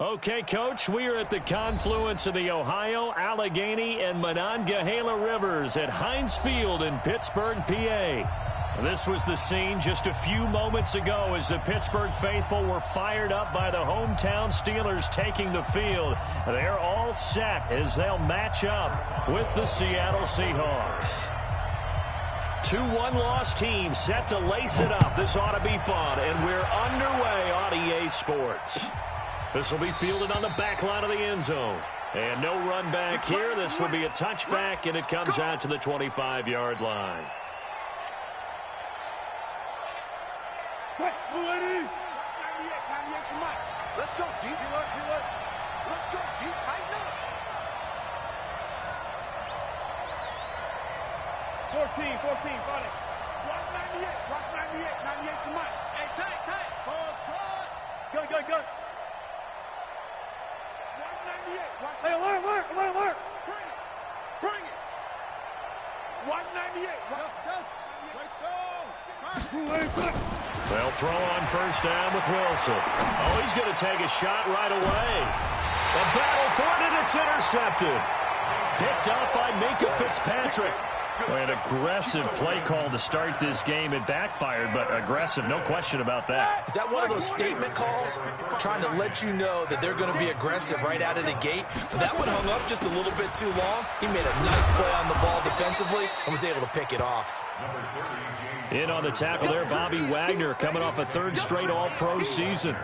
Okay, Coach, we are at the confluence of the Ohio, Allegheny, and Monongahela Rivers at Heinz Field in Pittsburgh, PA. This was the scene just a few moments ago as the Pittsburgh faithful were fired up by the hometown Steelers taking the field. They're all set as they'll match up with the Seattle Seahawks. Two one-loss teams set to lace it up. This ought to be fun, and we're underway on EA Sports. This will be fielded on the back line of the end zone. And no run back here. This will be a touchback, and it comes out to the 25-yard line. Let's go, deep. Let's go, deep. Tighten up. 14, run it. Watch 98, 98's the mic. Hey, tight. Hold short. Good. Watch 98, watch. Hey, alert. Bring it. Watch 98, go. They'll throw on first down with Wilson. Oh, he's going to take a shot right away. The battle for it, and it's intercepted. Picked up by Minka Fitzpatrick. An aggressive play call to start this game. It backfired, but aggressive, no question about that. Is that one of those statement calls? Trying to let you know that they're going to be aggressive right out of the gate. But that one hung up just a little bit too long. He made a nice play on the ball defensively and was able to pick it off. In on the tackle there, Bobby Wagner, coming off a third straight All-Pro season.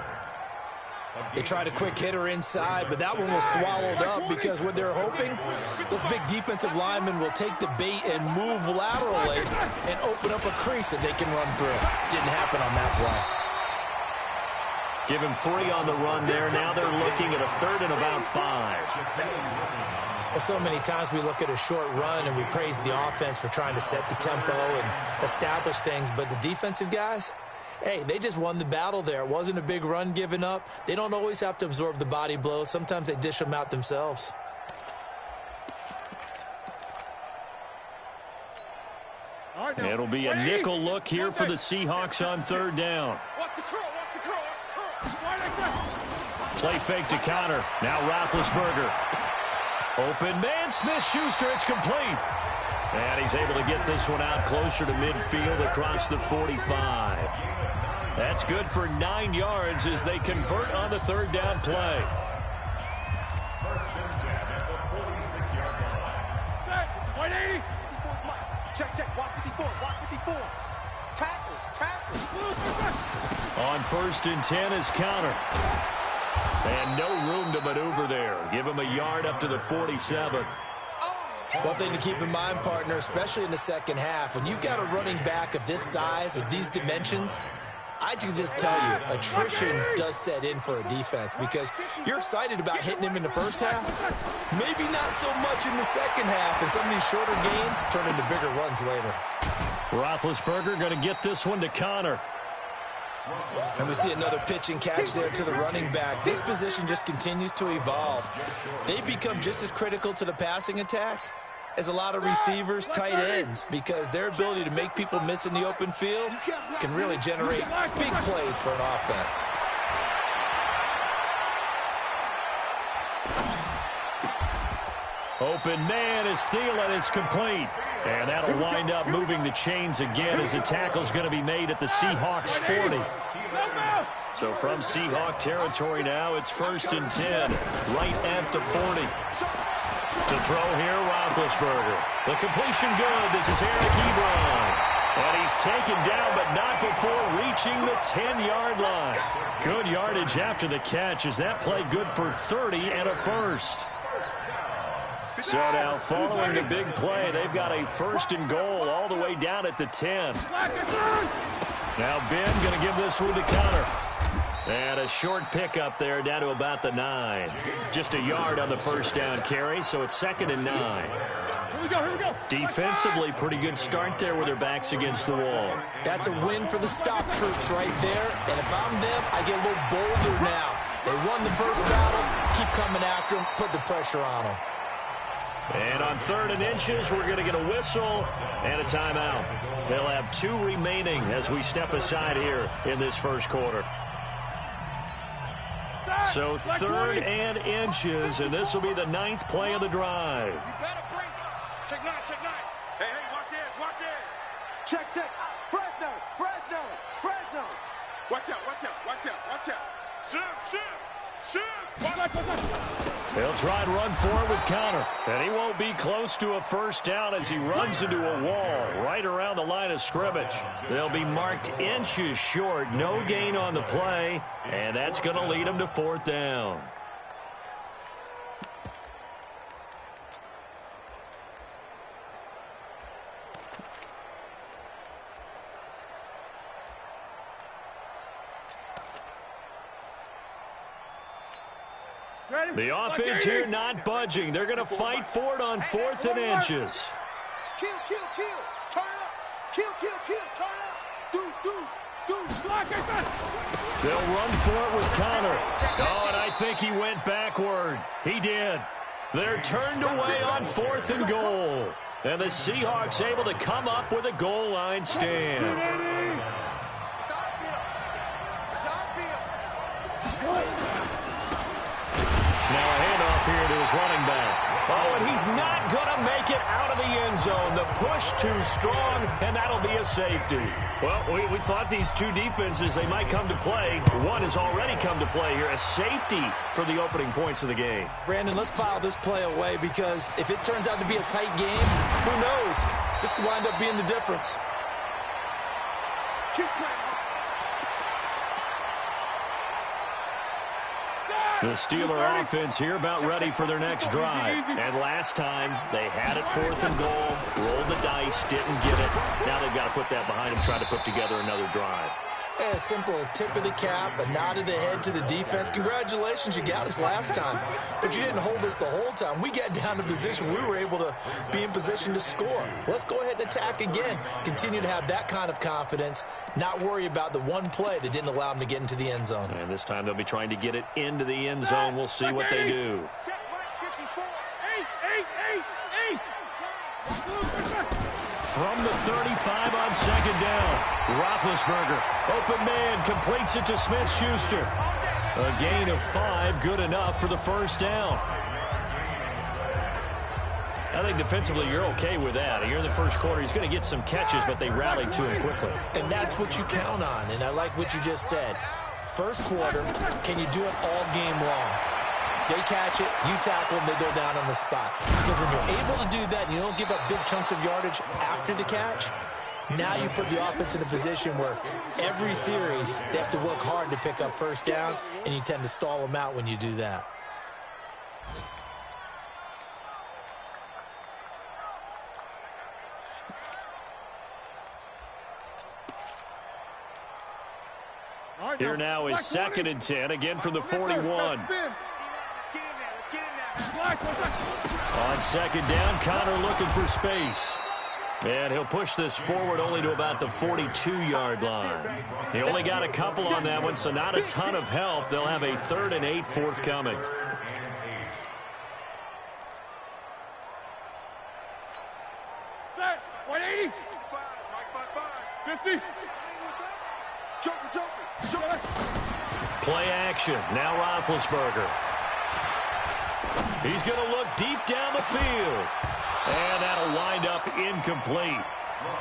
They tried a quick hitter inside, but that one was swallowed up because what they're hoping, those big defensive linemen will take the bait and move laterally and open up a crease that they can run through. Didn't happen on that play. Give him 3 on the run there. Now they're looking at a third and about 5. Well, so many times we look at a short run and we praise the offense for trying to set the tempo and establish things, but the defensive guys, hey, they just won the battle there. It wasn't a big run given up. They don't always have to absorb the body blows. Sometimes they dish them out themselves. It'll be a nickel look here for the Seahawks on third down. Play fake to Connor. Now Roethlisberger. Open man, Smith-Schuster. It's complete. And he's able to get this one out closer to midfield across the 45. That's good for 9 yards as they convert on the third down play. First and 10 at the 46-yard line. 180. Check. Watch 54. Tackles. On first and 10 is Connor. And no room to maneuver there. Give him a yard up to the 47. One thing to keep in mind, partner, especially in the second half, when you've got a running back of this size, of these dimensions, I can just tell you, attrition does set in for a defense because you're excited about hitting him in the first half. Maybe not so much in the second half, and some of these shorter gains turn into bigger runs later. Roethlisberger going to get this one to Connor. And we see another pitch and catch there to the running back. This position just continues to evolve. They become just as critical to the passing attack as a lot of receivers, tight ends, because their ability to make people miss in the open field can really generate big plays for an offense. Open man is Thielen. It's complete. And that'll wind up moving the chains again as the tackle's going to be made at the Seahawks 40. So from Seahawk territory now, it's first and 10, right at the 40. To throw here, Roethlisberger. The completion good. This is Eric Ebron. And he's taken down, but not before reaching the 10-yard line. Good yardage after the catch. Is that play good for 30 and a first? So now following the big play, they've got a first and goal all the way down at the 10. Now Ben going to give this one to Connor. And a short pickup there down to about the 9. Just a yard on the first down carry, so it's second and 9. Here we go. Defensively, pretty good start there with their backs against the wall. That's a win for the stop troops right there. And if I'm them, I get a little bolder now. They won the first battle. Keep coming after them. Put the pressure on them. And on third and inches, we're going to get a whistle and a timeout. They'll have 2 remaining as we step aside here in this first quarter. So 3rd and inches, and this will be the 9th play of the drive. You better bring it. Check 9, check 9. Hey, watch it, watch it. Check. Fresno. Watch out. Shoot. He'll try and run for it with Connor. And he won't be close to a first down as he runs into a wall right around the line of scrimmage. They'll be marked inches short. No gain on the play. And that's going to lead him to 4th down. The offense here not budging. They're going to fight for it on 4th and inches. Kill. Turn up. Kill. Turn up. Deuce. They'll run for it with Connor. Oh, and I think he went backward. He did. They're turned away on 4th and goal. And the Seahawks able to come up with a goal line stand. Here to his running back. Oh, and he's not going to make it out of the end zone. The push too strong, and that'll be a safety. Well, we thought these two defenses, they might come to play. One has already come to play here. A safety for the opening points of the game. Brandon, let's file this play away because if it turns out to be a tight game, who knows? This could wind up being the difference. Keep playing. The Steeler offense here about ready for their next drive. And last time, they had it 4th and goal, rolled the dice, didn't get it. Now they've got to put that behind them, try to put together another drive. A simple tip of the cap, a nod of the head to the defense. Congratulations, you got us last time. But you didn't hold us the whole time. We got down to position. We were able to be in position to score. Let's go ahead and attack again. Continue to have that kind of confidence, not worry about the one play that didn't allow them to get into the end zone. And this time they'll be trying to get it into the end zone. We'll see what they do. From the 35 on 2nd down, Roethlisberger, open man, completes it to Smith-Schuster. A gain of 5, good enough for the first down. I think defensively you're okay with that. Here in the first quarter, he's going to get some catches, but they rallied to him quickly. And that's what you count on, and I like what you just said. First quarter, can you do it all game long? They catch it, you tackle them, they go down on the spot. Because when you're able to do that and you don't give up big chunks of yardage after the catch, now you put the offense in a position where every series they have to work hard to pick up first downs, and you tend to stall them out when you do that. Here now is 2nd and 10, again from the 41. On 2nd down, Connor looking for space. And he'll push this forward only to about the 42-yard line. He only got a couple on that one, so not a ton of help. They'll have a 3rd and 8 forthcoming. Set, 180. 50. Joker. Play action. Now Roethlisberger. He's going to look deep down the field. And that'll wind up incomplete.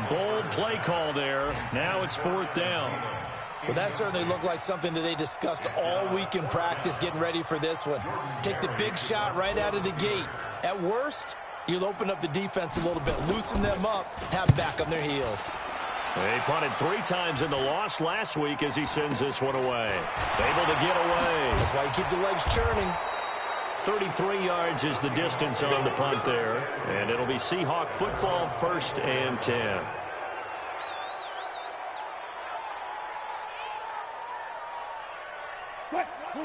Bold play call there. Now it's 4th down. Well, that certainly looked like something that they discussed all week in practice getting ready for this one. Take the big shot right out of the gate. At worst, you'll open up the defense a little bit, loosen them up, have them back on their heels. He punted 3 times in the loss last week as he sends this one away. Able to get away. That's why you keep the legs churning. 33 yards is the distance on the punt there. And it'll be Seahawk football, 1st and 10.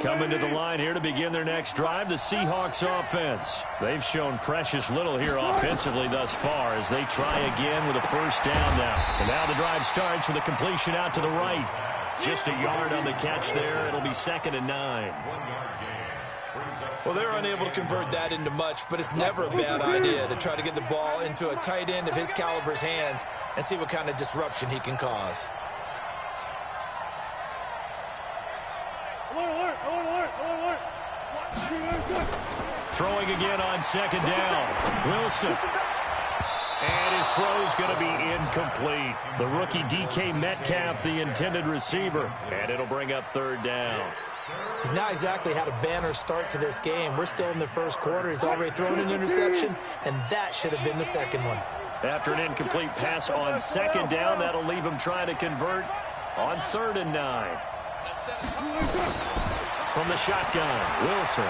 Coming to the line here to begin their next drive, the Seahawks offense. They've shown precious little here offensively thus far as they try again with a first down now. And now the drive starts with a completion out to the right. Just a yard on the catch there. It'll be 2nd and 9. Well, they're unable to convert that into much, but it's never a bad idea to try to get the ball into a tight end of his caliber's hands and see what kind of disruption he can cause. Alert. Throwing again on second down. Wilson. And his throw's going to be incomplete. The rookie DK Metcalf, the intended receiver. And it'll bring up third down. He's not exactly had a banner start to this game. We're still in the first quarter. He's already thrown an interception, and that should have been the second one. After an incomplete pass on second down, that'll leave him trying to convert on 3rd and 9. From the shotgun, Wilson.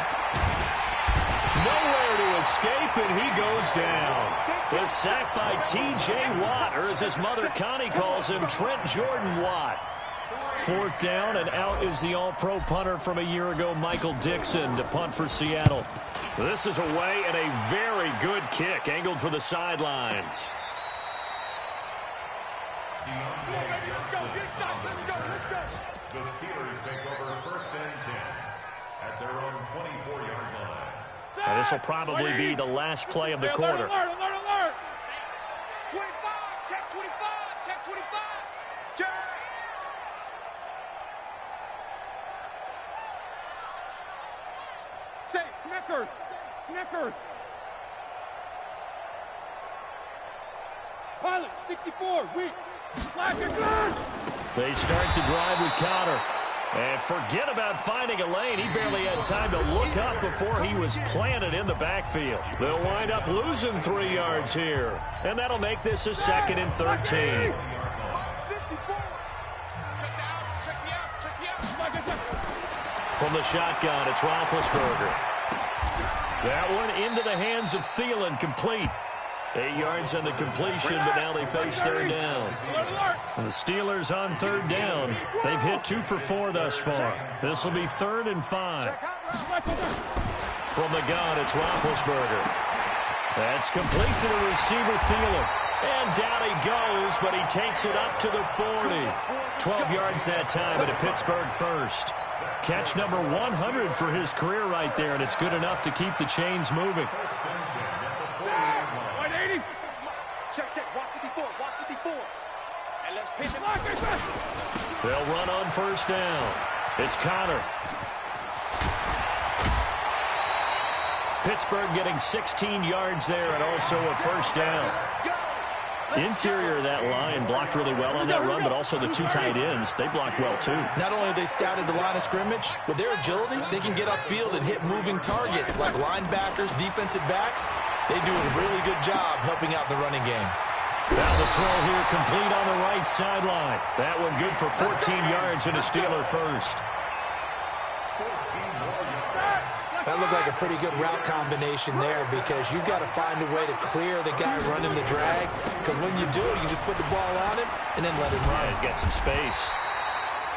Nowhere to escape, and he goes down. The sack by T.J. Watt, or as his mother Connie calls him, Trent Jordan Watt. 4th down, and out is the all-pro punter from a year ago, Michael Dixon, to punt for Seattle. This is away and a very good kick, angled for the sidelines. The Steelers take over 1st and 10 at their own 24-yard line. And this will probably be the last play of the quarter. Alert. 25, check 25, check 25, check. Say, Kneckers. Pilot, 64, weak. Flag and good. They start the drive with Connor. And forget about finding a lane. He barely had time to look up before he was planted in the backfield. They'll wind up losing 3 yards here. And that'll make this a 2nd and 13. From the shotgun, it's Roethlisberger. That one into the hands of Thielen, complete. 8 yards on the completion, but now they face 3rd down. And the Steelers on 3rd down. They've hit 2 for 4 thus far. This will be 3rd and 5. From the gun, it's Roethlisberger. That's complete to the receiver, Thielen. And down he goes, but he takes it up to the 40. 12 yards that time, and a Pittsburgh first. Catch number 100 for his career right there, and it's good enough to keep the chains moving. Check, walk 54. And let's pitch it. They'll run on 1st down. It's Connor. Pittsburgh getting 16 yards there and also a 1st down. Interior of that line blocked really well on that run, but also the 2 tight ends, they blocked well too. Not only have they scouted the line of scrimmage, with their agility, they can get upfield and hit moving targets like linebackers, defensive backs. They do a really good job helping out the running game. Now the throw here complete on the right sideline. That one good for 14 yards and a Steeler first. That looked like a pretty good route combination there because you've got to find a way to clear the guy running the drag, because when you do, you just put the ball on him and then let him run. Yeah, he's got some space.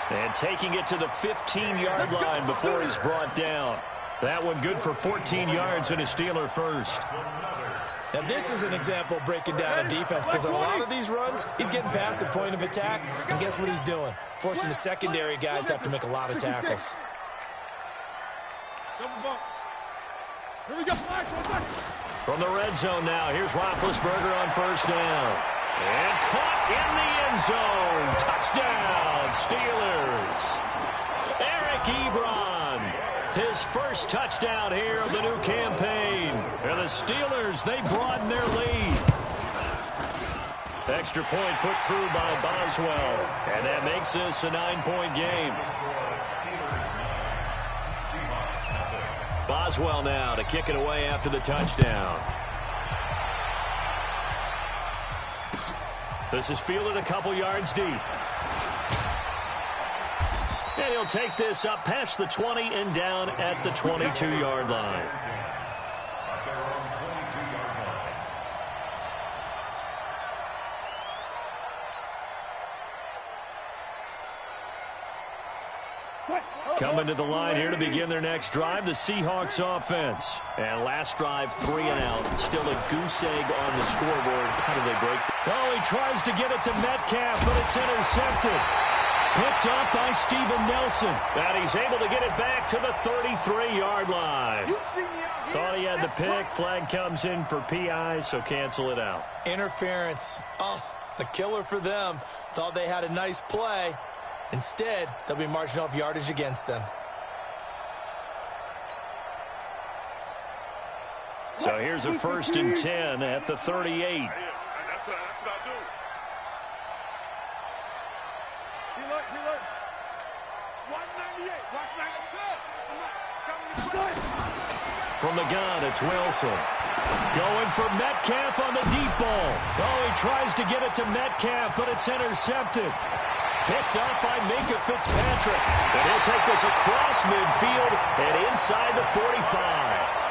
And taking it to the 15-yard line before he's brought down. That one good for 14 yards and a Steeler first. Now this is an example of breaking down a defense, because on a lot of these runs, he's getting past the point of attack, and guess what he's doing? Forcing the secondary guys to have to make a lot of tackles. Here we go. From the red zone now, here's Roethlisberger on 1st down. And caught in the end zone. Touchdown, Steelers. Eric Ebron, his first touchdown here of the new campaign. And the Steelers, they broaden their lead. Extra point put through by Boswell. And that makes this a 9-point game. Boswell now to kick it away after the touchdown. This is fielded a couple yards deep. And he'll take this up past the 20 and down at the 22-yard line. Coming to the line here to begin their next drive, the Seahawks offense. And last drive, 3 and out. Still a goose egg on the scoreboard. How do they break? Oh, he tries to get it to Metcalf, but it's intercepted. Picked up by Steven Nelson. And he's able to get it back to the 33-yard line. Thought he had the pick. Flag comes in for PI, so cancel it out. Interference. Oh, the killer for them. Thought they had a nice play. Instead, they'll be marching off yardage against them. So here's a 1st and 10 at the 38. That's what I do. He look. 198. Watch 97. From the gun, it's Wilson. Going for Metcalf on the deep ball. Oh, he tries to get it to Metcalf, but it's intercepted. Picked up by Minka Fitzpatrick. And he'll take this across midfield and inside the 45.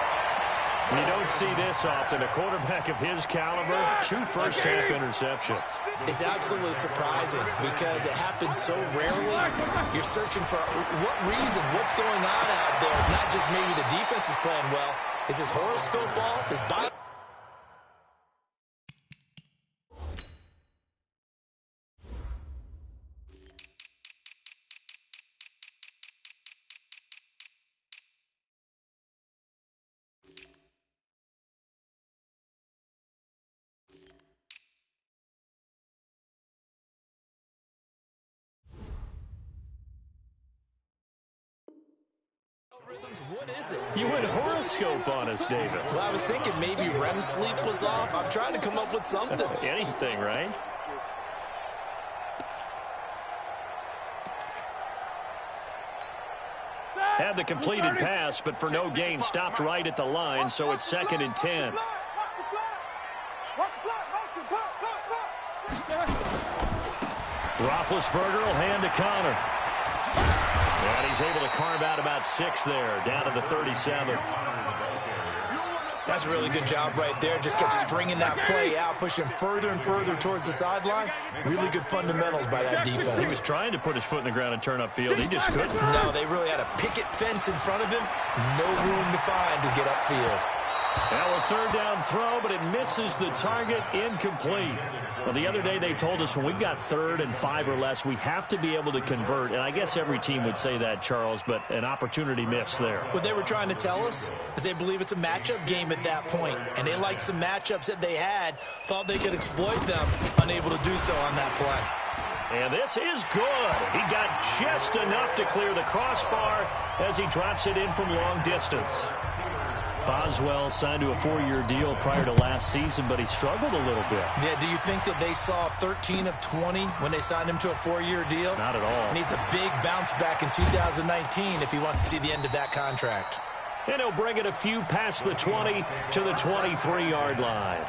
You don't see this often. A quarterback of his caliber, 2 first-half interceptions. It's absolutely surprising because it happens so rarely. You're searching for what reason, what's going on out there. It's not just maybe the defense is playing well. Is his horoscope off? His body... What is it? You went horoscope on us, David. Well, I was thinking maybe REM sleep was off. I'm trying to come up with something. Anything, right? Had the completed pass, but for no gain, stopped right at the line, so it's 2nd and 10. Roethlisberger will hand to Connor. And he's able to carve out about 6 there, down to the 37. That's a really good job right there. Just kept stringing that play out, pushing further and further towards the sideline. Really good fundamentals by that defense. He was trying to put his foot in the ground and turn upfield. He just couldn't. No, they really had a picket fence in front of him. No room to find to get upfield. Now a 3rd down throw, but it misses the target. Incomplete. Well, the other day they told us when we've got 3rd and 5 or less, we have to be able to convert. And I guess every team would say that, Charles, but an opportunity missed there. What they were trying to tell us is they believe it's a matchup game at that point, and they liked some matchups that they had, thought they could exploit them, unable to do so on that play. And this is good. He got just enough to clear the crossbar as he drops it in from long distance. Boswell signed to a 4-year deal prior to last season, but he struggled a little bit. Yeah, do you think that they saw 13 of 20 when they signed him to a 4-year deal? Not at all. Needs a big bounce back in 2019 if he wants to see the end of that contract. And he'll bring it a few past the 20 to the 23-yard line.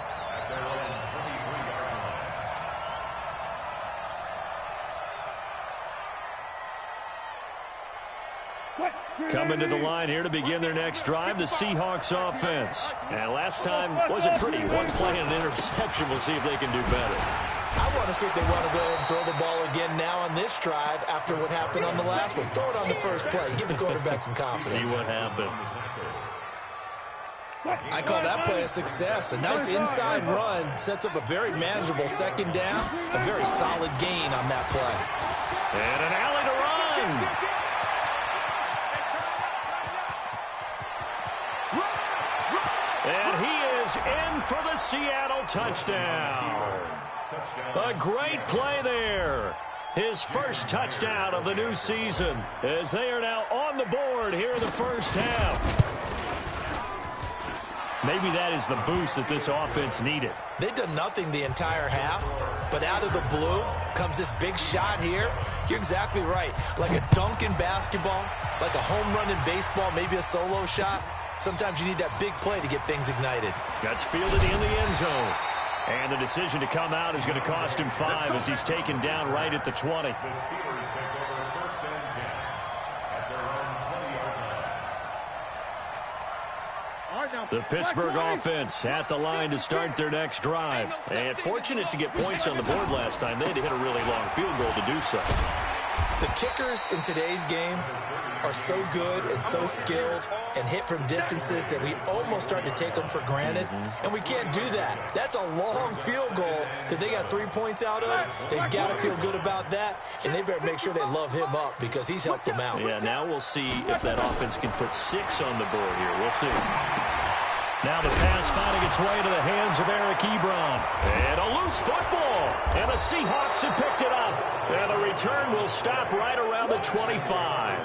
Coming to the line here to begin their next drive, the Seahawks offense. And last time wasn't pretty. 1 play and an interception. We'll see if they can do better. I want to see if they want to go ahead and throw the ball again now on this drive after what happened on the last one. Throw it on the first play. Give the quarterback some confidence. See what happens. I call that play a success. A nice inside run sets up a very manageable 2nd down. A very solid gain on that play. And an alley to run. And he is in for the Seattle touchdown. A great play there. His first touchdown of the new season as they are now on the board here in the first half. Maybe that is the boost that this offense needed. They've done nothing the entire half, but out of the blue comes this big shot here. You're exactly right. Like a dunk in basketball, like a home run in baseball, maybe a solo shot. Sometimes you need that big play to get things ignited. Gets fielded in the end zone. And the decision to come out is going to cost him 5 as he's taken down right at the 20. The Steelers take over 1st and 10 at their own 20-yard line. The Pittsburgh offense at the line to start their next drive. And fortunate to get points on the board last time. They had to hit a really long field goal to do so. The kickers in today's game are so good and so skilled and hit from distances that we almost start to take them for granted, and we can't do that. That's a long field goal that they got 3 points out of. They've got to feel good about that, and they better make sure they love him up because he's helped them out. Yeah, now we'll see if that offense can put 6 on the board here. We'll see. Now the pass finding its way to the hands of Eric Ebron. And a loose football. And the Seahawks have picked it up. And the return will stop right around the 25.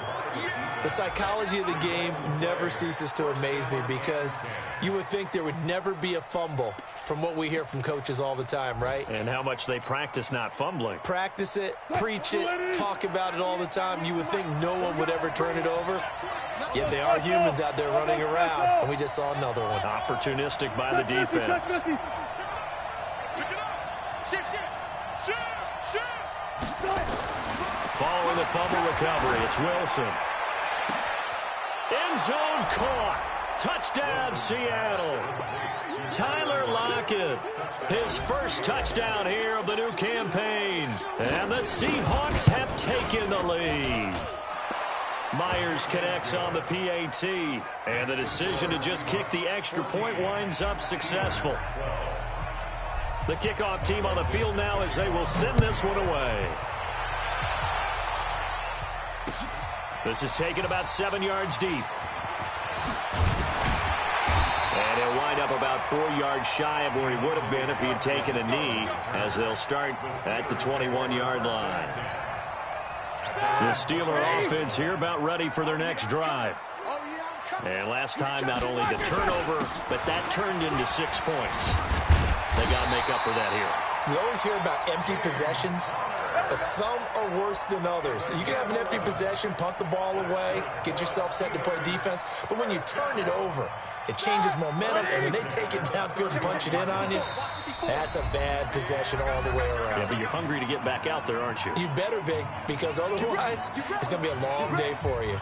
The psychology of the game never ceases to amaze me because you would think there would never be a fumble from what we hear from coaches all the time, right? And how much they practice not fumbling. Practice it, preach it, talk about it all the time. You would think no one would ever turn it over. Yet they are humans out there running around, and we just saw another one. Opportunistic by the defense. Following the fumble recovery, it's Wilson. End zone caught. Touchdown, Seattle. Tyler Lockett, his first touchdown here of the new campaign. And the Seahawks have taken the lead. Myers connects on the PAT. And the decision to just kick the extra point winds up successful. The kickoff team on the field now as they will send this one away. This is taken about 7 yards deep. And he'll wind up about 4 yards shy of where he would have been if he had taken a knee, as they'll start at the 21-yard line. The Steeler offense here about ready for their next drive. And last time, not only the turnover, but that turned into 6 points. They got to make up for that here. You always hear about empty possessions, but some are worse than others. You can have an empty possession, punt the ball away, get yourself set to play defense, but when you turn it over, it changes momentum, and when they take it downfield and punch it in on you, that's a bad possession all the way around. Yeah, but you're hungry to get back out there, aren't you? You better be, because otherwise it's going to be a long day for you.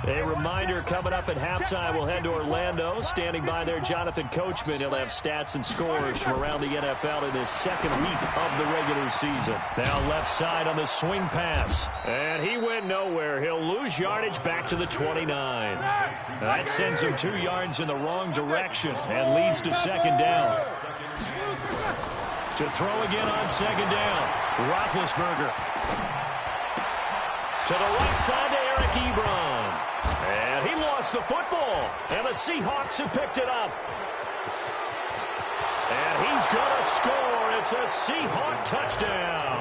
A reminder, coming up at halftime, we'll head to Orlando. Standing by there, Jonathan Coachman. He'll have stats and scores from around the NFL in this second week of the regular season. Now left side on the swing pass. And he went nowhere. He'll lose yardage back to the 29. That sends him 2 yards in the wrong direction and leads to second down. To throw again on second down, Roethlisberger. To the right side to Eric Ebron. And he lost the football. And the Seahawks have picked it up. And he's going to score. It's a Seahawk touchdown.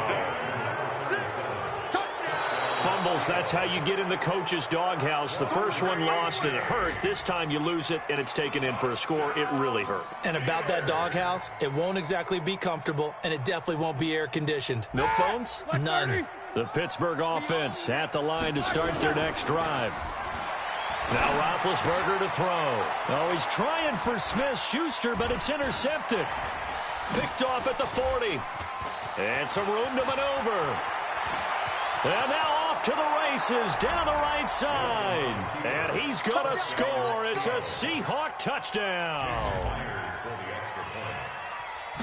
Fumbles, that's how you get in the coach's doghouse. The first one lost and it hurt. This time you lose it and it's taken in for a score. It really hurt. And about that doghouse, it won't exactly be comfortable, and it definitely won't be air-conditioned. Milk bones? None. The Pittsburgh offense at the line to start their next drive. Now Roethlisberger to throw. Oh, he's trying for Smith-Schuster, but it's intercepted. Picked off at the 40. And some room to maneuver. And now off to the races down the right side. And he's going to score. It's a Seahawk touchdown.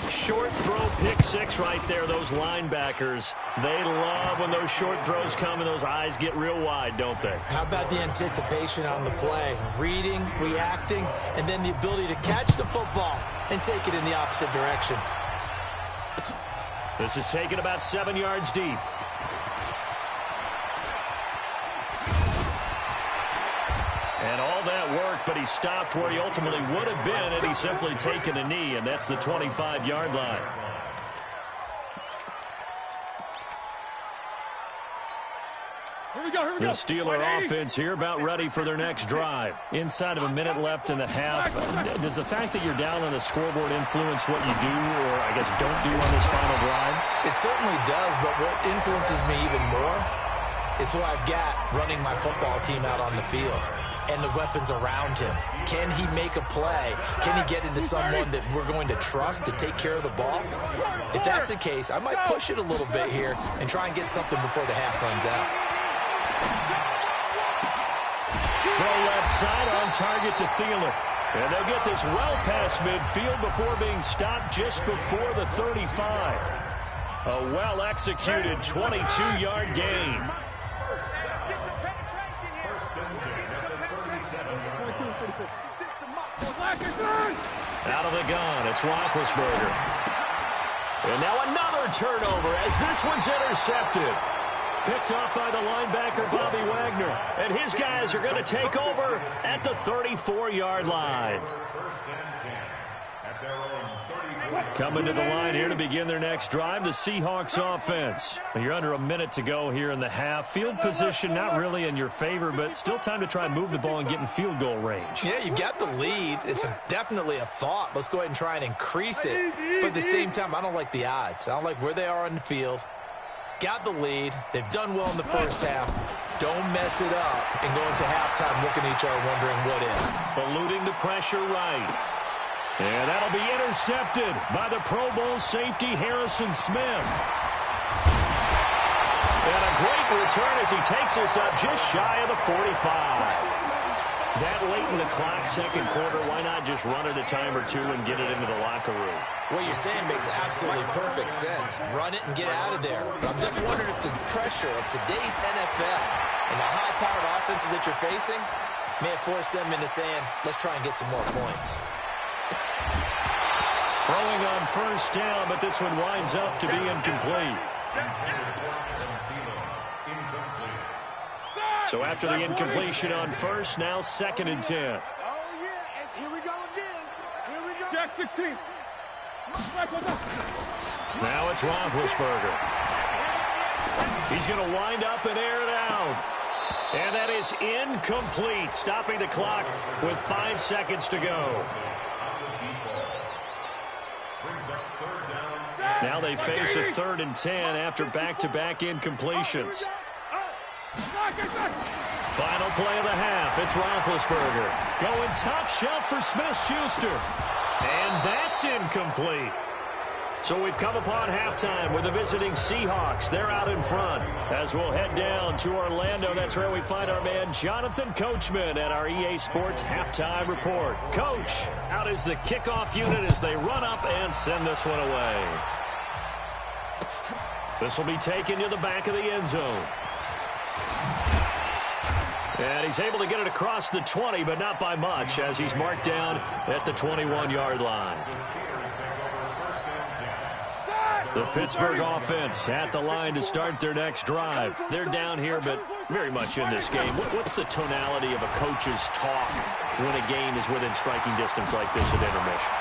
Short throw, pick six right there. Those linebackers, they love when those short throws come and those eyes get real wide, don't they? How about the anticipation on the play? Reading, reacting, and then the ability to catch the football and take it in the opposite direction. This is taken about 7 yards deep. And all that work, but he stopped where he ultimately would have been had he simply taken a knee, and that's the 25-yard line. Here we go. The Steeler offense here about ready for their next drive. Inside of a minute left in the half, does the fact that you're down on the scoreboard influence what you do, or I guess don't do on this final drive? It certainly does, but what influences me even more is who I've got running my football team out on the field and the weapons around him. Can he make a play? Can he get into someone that we're going to trust to take care of the ball? If that's the case, I might push it a little bit here and try and get something before the half runs out. Throw left side on target to Thielen. And they'll get this well past midfield before being stopped just before the 35. A well-executed 22-yard gain. Out of the gun, it's Roethlisberger. And now another turnover as this one's intercepted. Picked off by the linebacker, Bobby Wagner. And his guys are going to take over at the 34-yard line. their own 34. Coming to the line here to begin their next drive, the Seahawks offense. You're under a minute to go here in the half. Field position not really in your favor, but still time to try and move the ball and get in field goal range. Yeah, you've got the lead. It's definitely a thought. Let's go ahead and try and increase it. But at the same time, I don't like the odds. I don't like where they are on the field. Got the lead. They've done well in the first half. Don't mess it up and go into halftime looking at each other wondering what if. Eluding the pressure right. And that'll be intercepted by the Pro Bowl safety Harrison Smith. And a great return as he takes us up just shy of the 45. That late in the clock, second quarter, why not just run it a time or two and get it into the locker room? What you're saying makes absolutely perfect sense. Run it and get out of there. But I'm just wondering if the pressure of today's NFL and the high-powered offenses that you're facing may have forced them into saying, let's try and get some more points. Throwing on first down, but this one winds up to be incomplete. So after the incompletion on first, now 2nd and 10. Oh, yeah. And here we go again. Here we go. Jack 16. Now it's Roethlisberger. He's going to wind up and air it out. And that is incomplete, stopping the clock with 5 seconds to go. Now they face a 3rd and 10 after back-to-back incompletions. Final play of the half. It's Roethlisberger. Going top shelf for Smith-Schuster. And that's incomplete. So we've come upon halftime with the visiting Seahawks. They're out in front. As we'll head down to Orlando, that's where we find our man Jonathan Coachman at our EA Sports Halftime Report. Coach, out is the kickoff unit as they run up and send this one away. This will be taken to the back of the end zone. And he's able to get it across the 20, but not by much, as he's marked down at the 21-yard line. The Pittsburgh offense at the line to start their next drive. They're down here, but very much in this game. What's the tonality of a coach's talk when a game is within striking distance like this at intermission?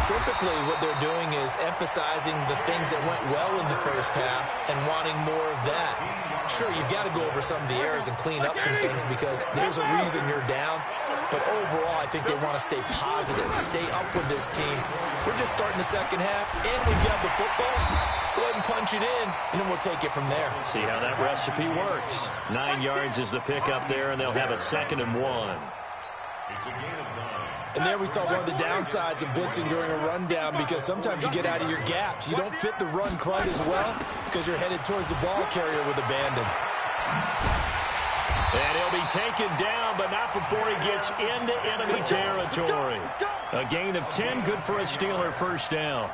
Typically, what they're doing is emphasizing the things that went well in the first half and wanting more of that. Sure, you've got to go over some of the errors and clean up some things because there's a reason you're down. But overall, I think they want to stay positive, stay up with this team. We're just starting the second half, and we've got the football. Let's go ahead and punch it in, and then we'll take it from there. See how that recipe works. 9 yards is the pickup there, and they'll have a 2nd and 1. It's a gain of 9. And there we saw one of the downsides of blitzing during a rundown because sometimes you get out of your gaps. You don't fit the run quite as well because you're headed towards the ball carrier with abandon. And he'll be taken down, but not before he gets into enemy territory. A gain of 10, good for a Steeler first down.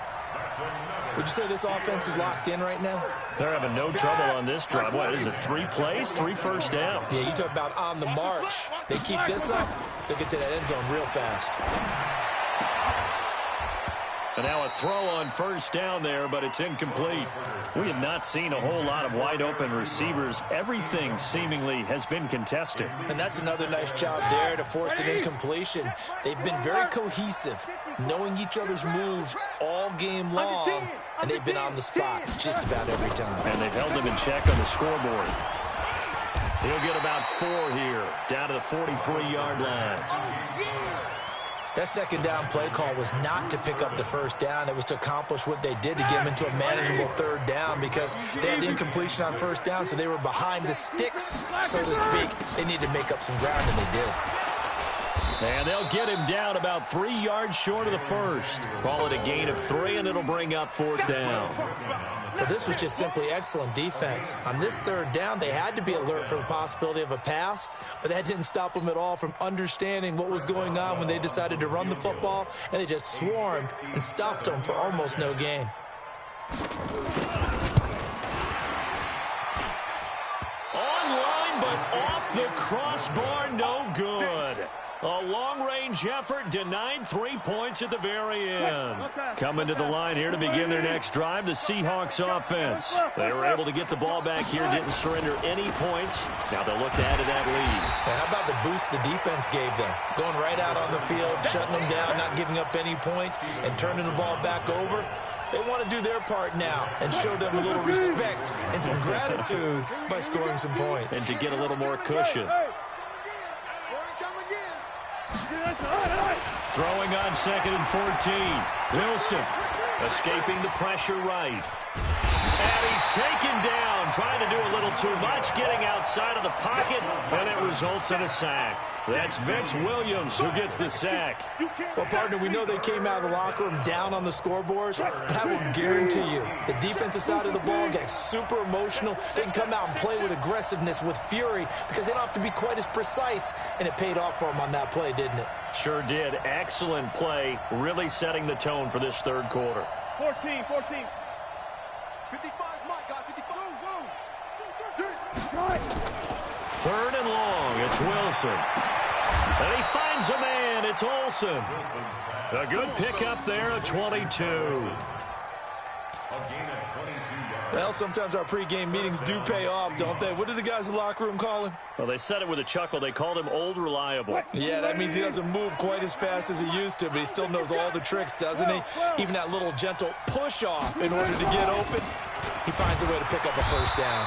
Would you say this offense is locked in right now? They're having no trouble on this drive. What is it, 3 plays, 3 first downs? Yeah, you talk about on the march. They keep this up, they'll get to that end zone real fast. And now a throw on first down there, but it's incomplete. We have not seen a whole lot of wide-open receivers. Everything seemingly has been contested. And that's another nice job there to force an incompletion. They've been very cohesive, knowing each other's moves all game long, and they've been on the spot just about every time. And they've held them in check on the scoreboard. He'll get about 4 here, down to the 43-yard line. That second down play call was not to pick up the first down. It was to accomplish what they did to get them into a manageable 3rd down because they had incompletion on first down, so they were behind the sticks, so to speak. They needed to make up some ground, and they did. And they'll get him down about 3 yards short of the first. Call it a gain of 3, and it'll bring up 4th down. But this was just simply excellent defense. On this 3rd down, they had to be alert for the possibility of a pass, but that didn't stop them at all from understanding what was going on when they decided to run the football, and they just swarmed and stuffed them for almost no gain. Online, but off the crossbar, no good. A long-range effort denied 3 points at the very end. Coming to the line here to begin their next drive, the Seahawks offense. They were able to get the ball back here, didn't surrender any points. Now they'll look to add to that lead. Now, how about the boost the defense gave them? Going right out on the field, shutting them down, not giving up any points, and turning the ball back over. They want to do their part now and show them a little respect and some gratitude by scoring some points. And to get a little more cushion. Throwing on 2nd and 14. Wilson escaping the pressure right. And he's taken down, trying to do a little too much, getting outside of the pocket, and it results in a sack. That's Vince Williams who gets the sack. Well, partner, we know they came out of the locker room down on the scoreboard, but I will guarantee you the defensive side of the ball gets super emotional. They can come out and play with aggressiveness, with fury, because they don't have to be quite as precise, and it paid off for them on that play, didn't it? Sure did. Excellent play, really setting the tone for this third quarter. 14. 55, Mike, guys, 55. Third and long, it's Wilson. And he finds a man, it's Olsen. A good pickup there at 22. Well, sometimes our pregame meetings do pay off, don't they? What do the guys in the locker room call him? Well, they said it with a chuckle. They called him Old Reliable. Yeah, that means he doesn't move quite as fast as he used to, but he still knows all the tricks, doesn't he? Even that little gentle push-off in order to get open, he finds a way to pick up a first down.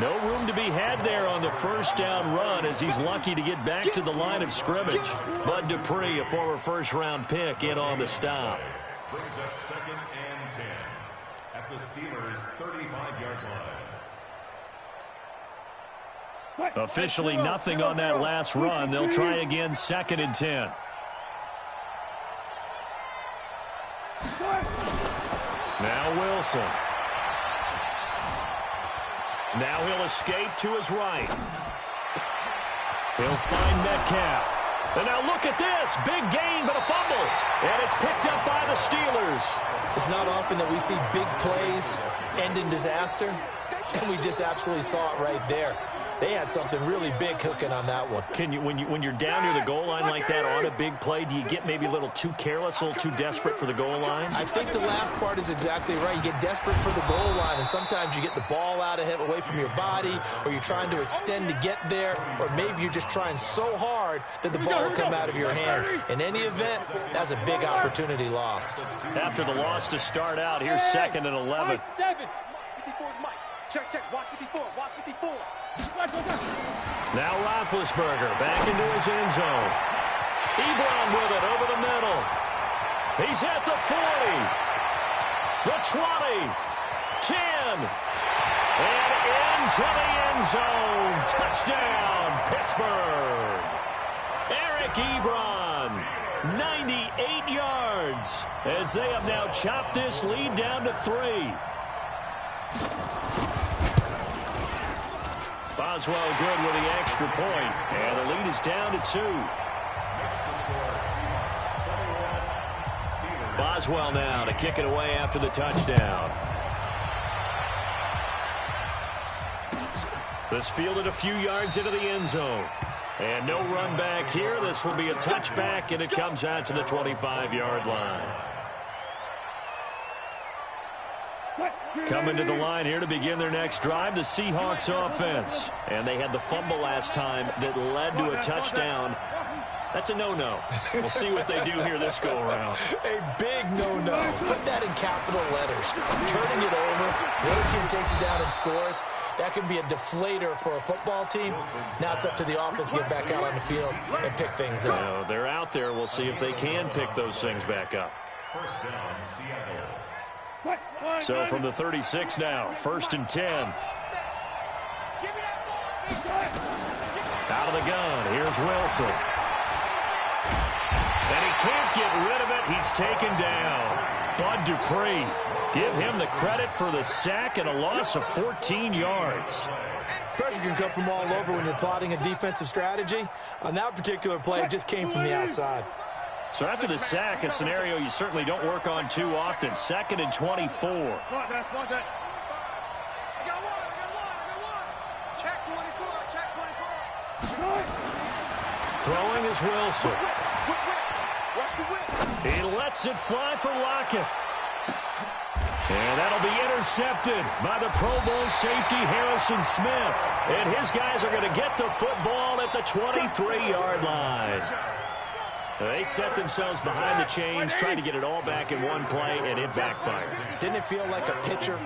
No room to be had there on the first down run as he's lucky to get back to the line of scrimmage. Bud Dupree, a former first-round pick, in on the stop. Brings up 2nd and 10 at the Steelers' 35-yard line. Officially nothing on that last run. They'll try again 2nd and 10. Now Wilson. Now he'll escape to his right. He'll find Metcalf. And now look at this. Big gain, but a fumble. And it's picked up by the Steelers. It's not often that we see big plays end in disaster, and we just absolutely saw it right there. They had something really big cooking on that one. Can you, when you're down near the goal line like that on a big play, do you get maybe a little too careless, a little too desperate for the goal line? I think the last part is exactly right. You get desperate for the goal line, and sometimes you get the ball out of it, away from your body, or you're trying to extend to get there, or maybe you're just trying so hard that the ball will come out of your hands. In any event, that's a big opportunity lost. After the loss to start out, here's 2nd and 11. 7. 54 is Mike. Check. Watch 54. Watch 54. Now Roethlisberger back into his end zone. Ebron with it over the middle. He's at the 40. The 20. 10. And into the end zone. Touchdown, Pittsburgh. Eric Ebron, 98 yards, as they have now chopped this lead down to 3. Boswell good with the extra point, and the lead is down to 2. Boswell now to kick it away after the touchdown. This fielded a few yards into the end zone. And no run back here. This will be a touchback, and it comes out to the 25-yard line. Coming to the line here to begin their next drive, the Seahawks offense. And they had the fumble last time that led to a touchdown. That's a no-no. We'll see what they do here this go-around. A big no-no. Put that in capital letters. Turning it over, the other team takes it down and scores. That can be a deflator for a football team. Now it's up to the offense to get back out on the field and pick things up. No, they're out there. We'll see if they can pick those things back up. First down, Seattle. So from the 36 now, 1st and 10. Out of the gun, here's Wilson. And he can't get rid of it. He's taken down. Bud Dupree. Give him the credit for the sack and a loss of 14 yards. Pressure can come from all over when you're plotting a defensive strategy. On that particular play, it just came from the outside. So after the sack, a scenario you certainly don't work on too often. 2nd and 24. Throwing is goes Wilson. He lets it fly for Lockett. And that'll be intercepted by the Pro Bowl safety Harrison Smith. And his guys are going to get the football at the 23-yard line. They set themselves behind the chains, trying to get it all back in one play, and it backfired. Didn't it feel like a pitcher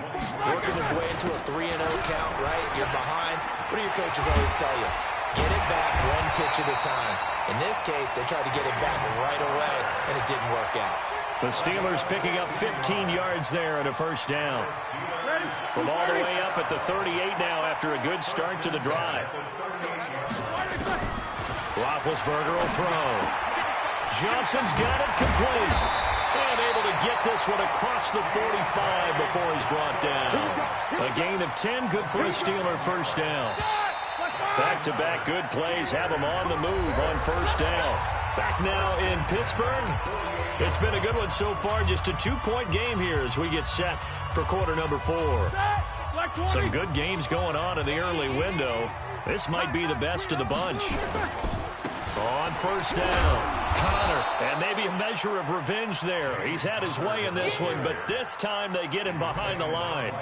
working his way into a 3-0 count, right? You're behind. What do your coaches always tell you? Get it back one pitch at a time. In this case, they tried to get it back right away, and it didn't work out. The Steelers picking up 15 yards there and a first down. From all the way up at the 38 now after a good start to the drive. Roethlisberger will throw. Johnson's got it complete. And able to get this one across the 45 before he's brought down. A gain of 10, good for a Steeler first down. Back-to-back good plays have him on the move on first down. Back now in Pittsburgh. It's been a good one so far. Just a 2-point game here as we get set for quarter number 4. Some good games going on in the early window. This might be the best of the bunch. On first down, Connor, and maybe a measure of revenge there. He's had his way in this one, but this time they get him behind the line.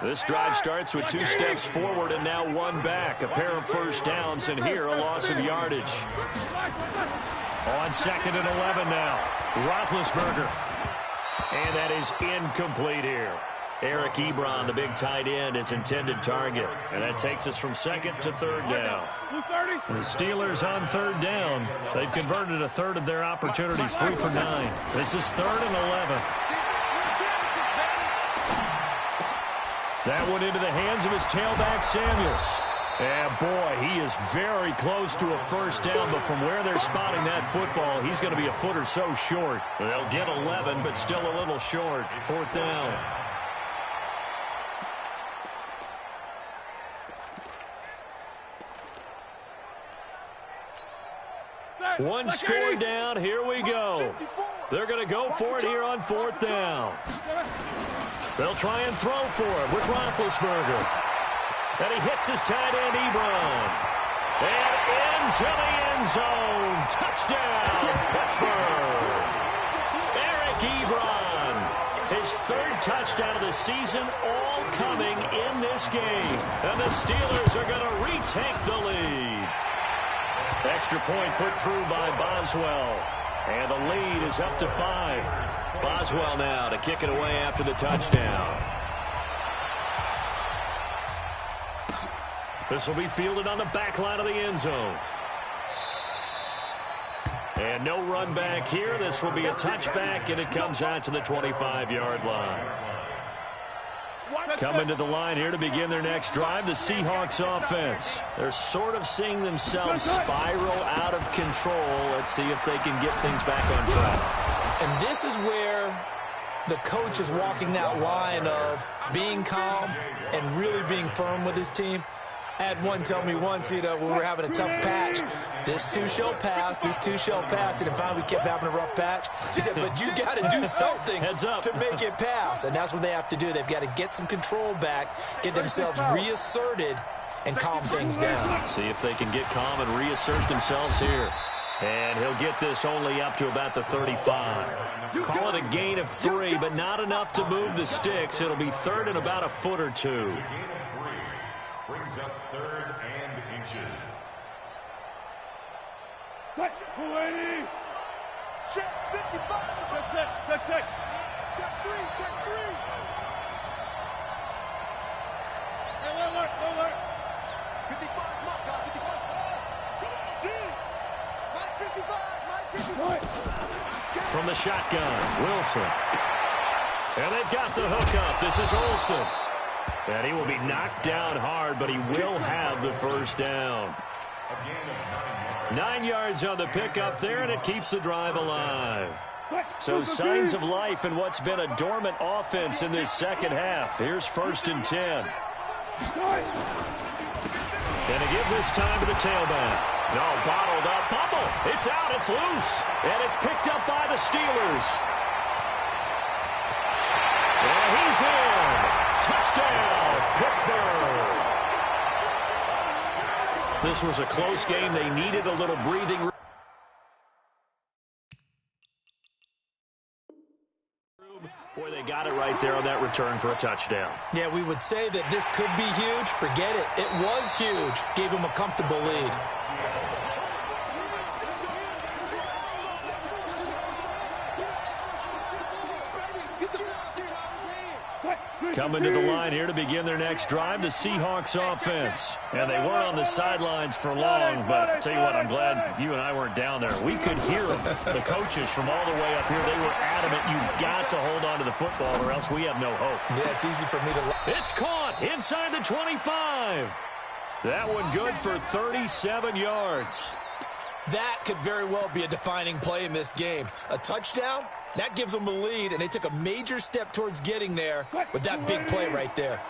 This drive starts with 2 steps forward and now 1 back. A pair of first downs, and here a loss of yardage. On 2nd and 11 now, Roethlisberger. And that is incomplete here. Eric Ebron, the big tight end, is intended target. And that takes us from 2nd to 3rd down. And the Steelers on 3rd down. They've converted a third of their opportunities, 3 for 9. This is 3rd and 11. That one into the hands of his tailback, Samuels. And, boy, he is very close to a first down, but from where they're spotting that football, he's going to be a foot or so short. They'll get 11, but still a little short. 4th down. One score down. Here we go. They're going to go for it here on 4th down. They'll try and throw for it with Roethlisberger. And he hits his tight end, Ebron. And into the end zone. Touchdown, Pittsburgh. Eric Ebron. His 3rd touchdown of the season, all coming in this game. And the Steelers are going to retake the lead. Extra point put through by Boswell. And the lead is up to 5. Boswell now to kick it away after the touchdown. This will be fielded on the back line of the end zone. And no run back here. This will be a touchback, and it comes out to the 25-yard line. Coming to the line here to begin their next drive, the Seahawks offense. They're sort of seeing themselves spiral out of control. Let's see if they can get things back on track. And this is where the coach is walking that line of being calm and really being firm with his team. I had one tell me once, when we were having a tough patch, this too shall pass, this too shall pass. And finally we kept having a rough patch. He said, but you got to do something to make it pass. And that's what they have to do. They've got to get some control back, get themselves reasserted, and calm things down. See if they can get calm and reassert themselves here. And he'll get this only up to about the 35. Call it a gain of 3, but not enough to move the sticks. It'll be 3rd and about a foot or 2. Brings up 3rd and inches. Touch. 280. Check 55. Check. Check 3. Hey, alert. 55, mark, 55. Mike 55. From the shotgun, Wilson. And they've got the hookup. This is Olsen. And he will be knocked down hard, but he will have the first down. 9 yards on the pickup there, and it keeps the drive alive. So signs of life in what's been a dormant offense in this second half. Here's 1st and 10. Gonna give this time to the tailback. No, bottled up. Fumble. It's out. It's loose. And it's picked up by the Steelers. And he's in. Touchdown, Pittsburgh. This was a close game. They needed a little breathing room. Boy, they got it right there on that return for a touchdown. Yeah, we would say that this could be huge. Forget it. It was huge. Gave them a comfortable lead. Coming to the line here to begin their next drive, the Seahawks offense. And they weren't on the sidelines for long, but I'll tell you what, I'm glad you and I weren't down there. We could hear them, the coaches from all the way up here. They were adamant, you've got to hold on to the football or else we have no hope. Yeah, it's easy for me to... It's caught inside the 25. That one good for 37 yards. That could very well be a defining play in this game. A touchdown? That gives them a lead, and they took a major step towards getting there with that big play right there.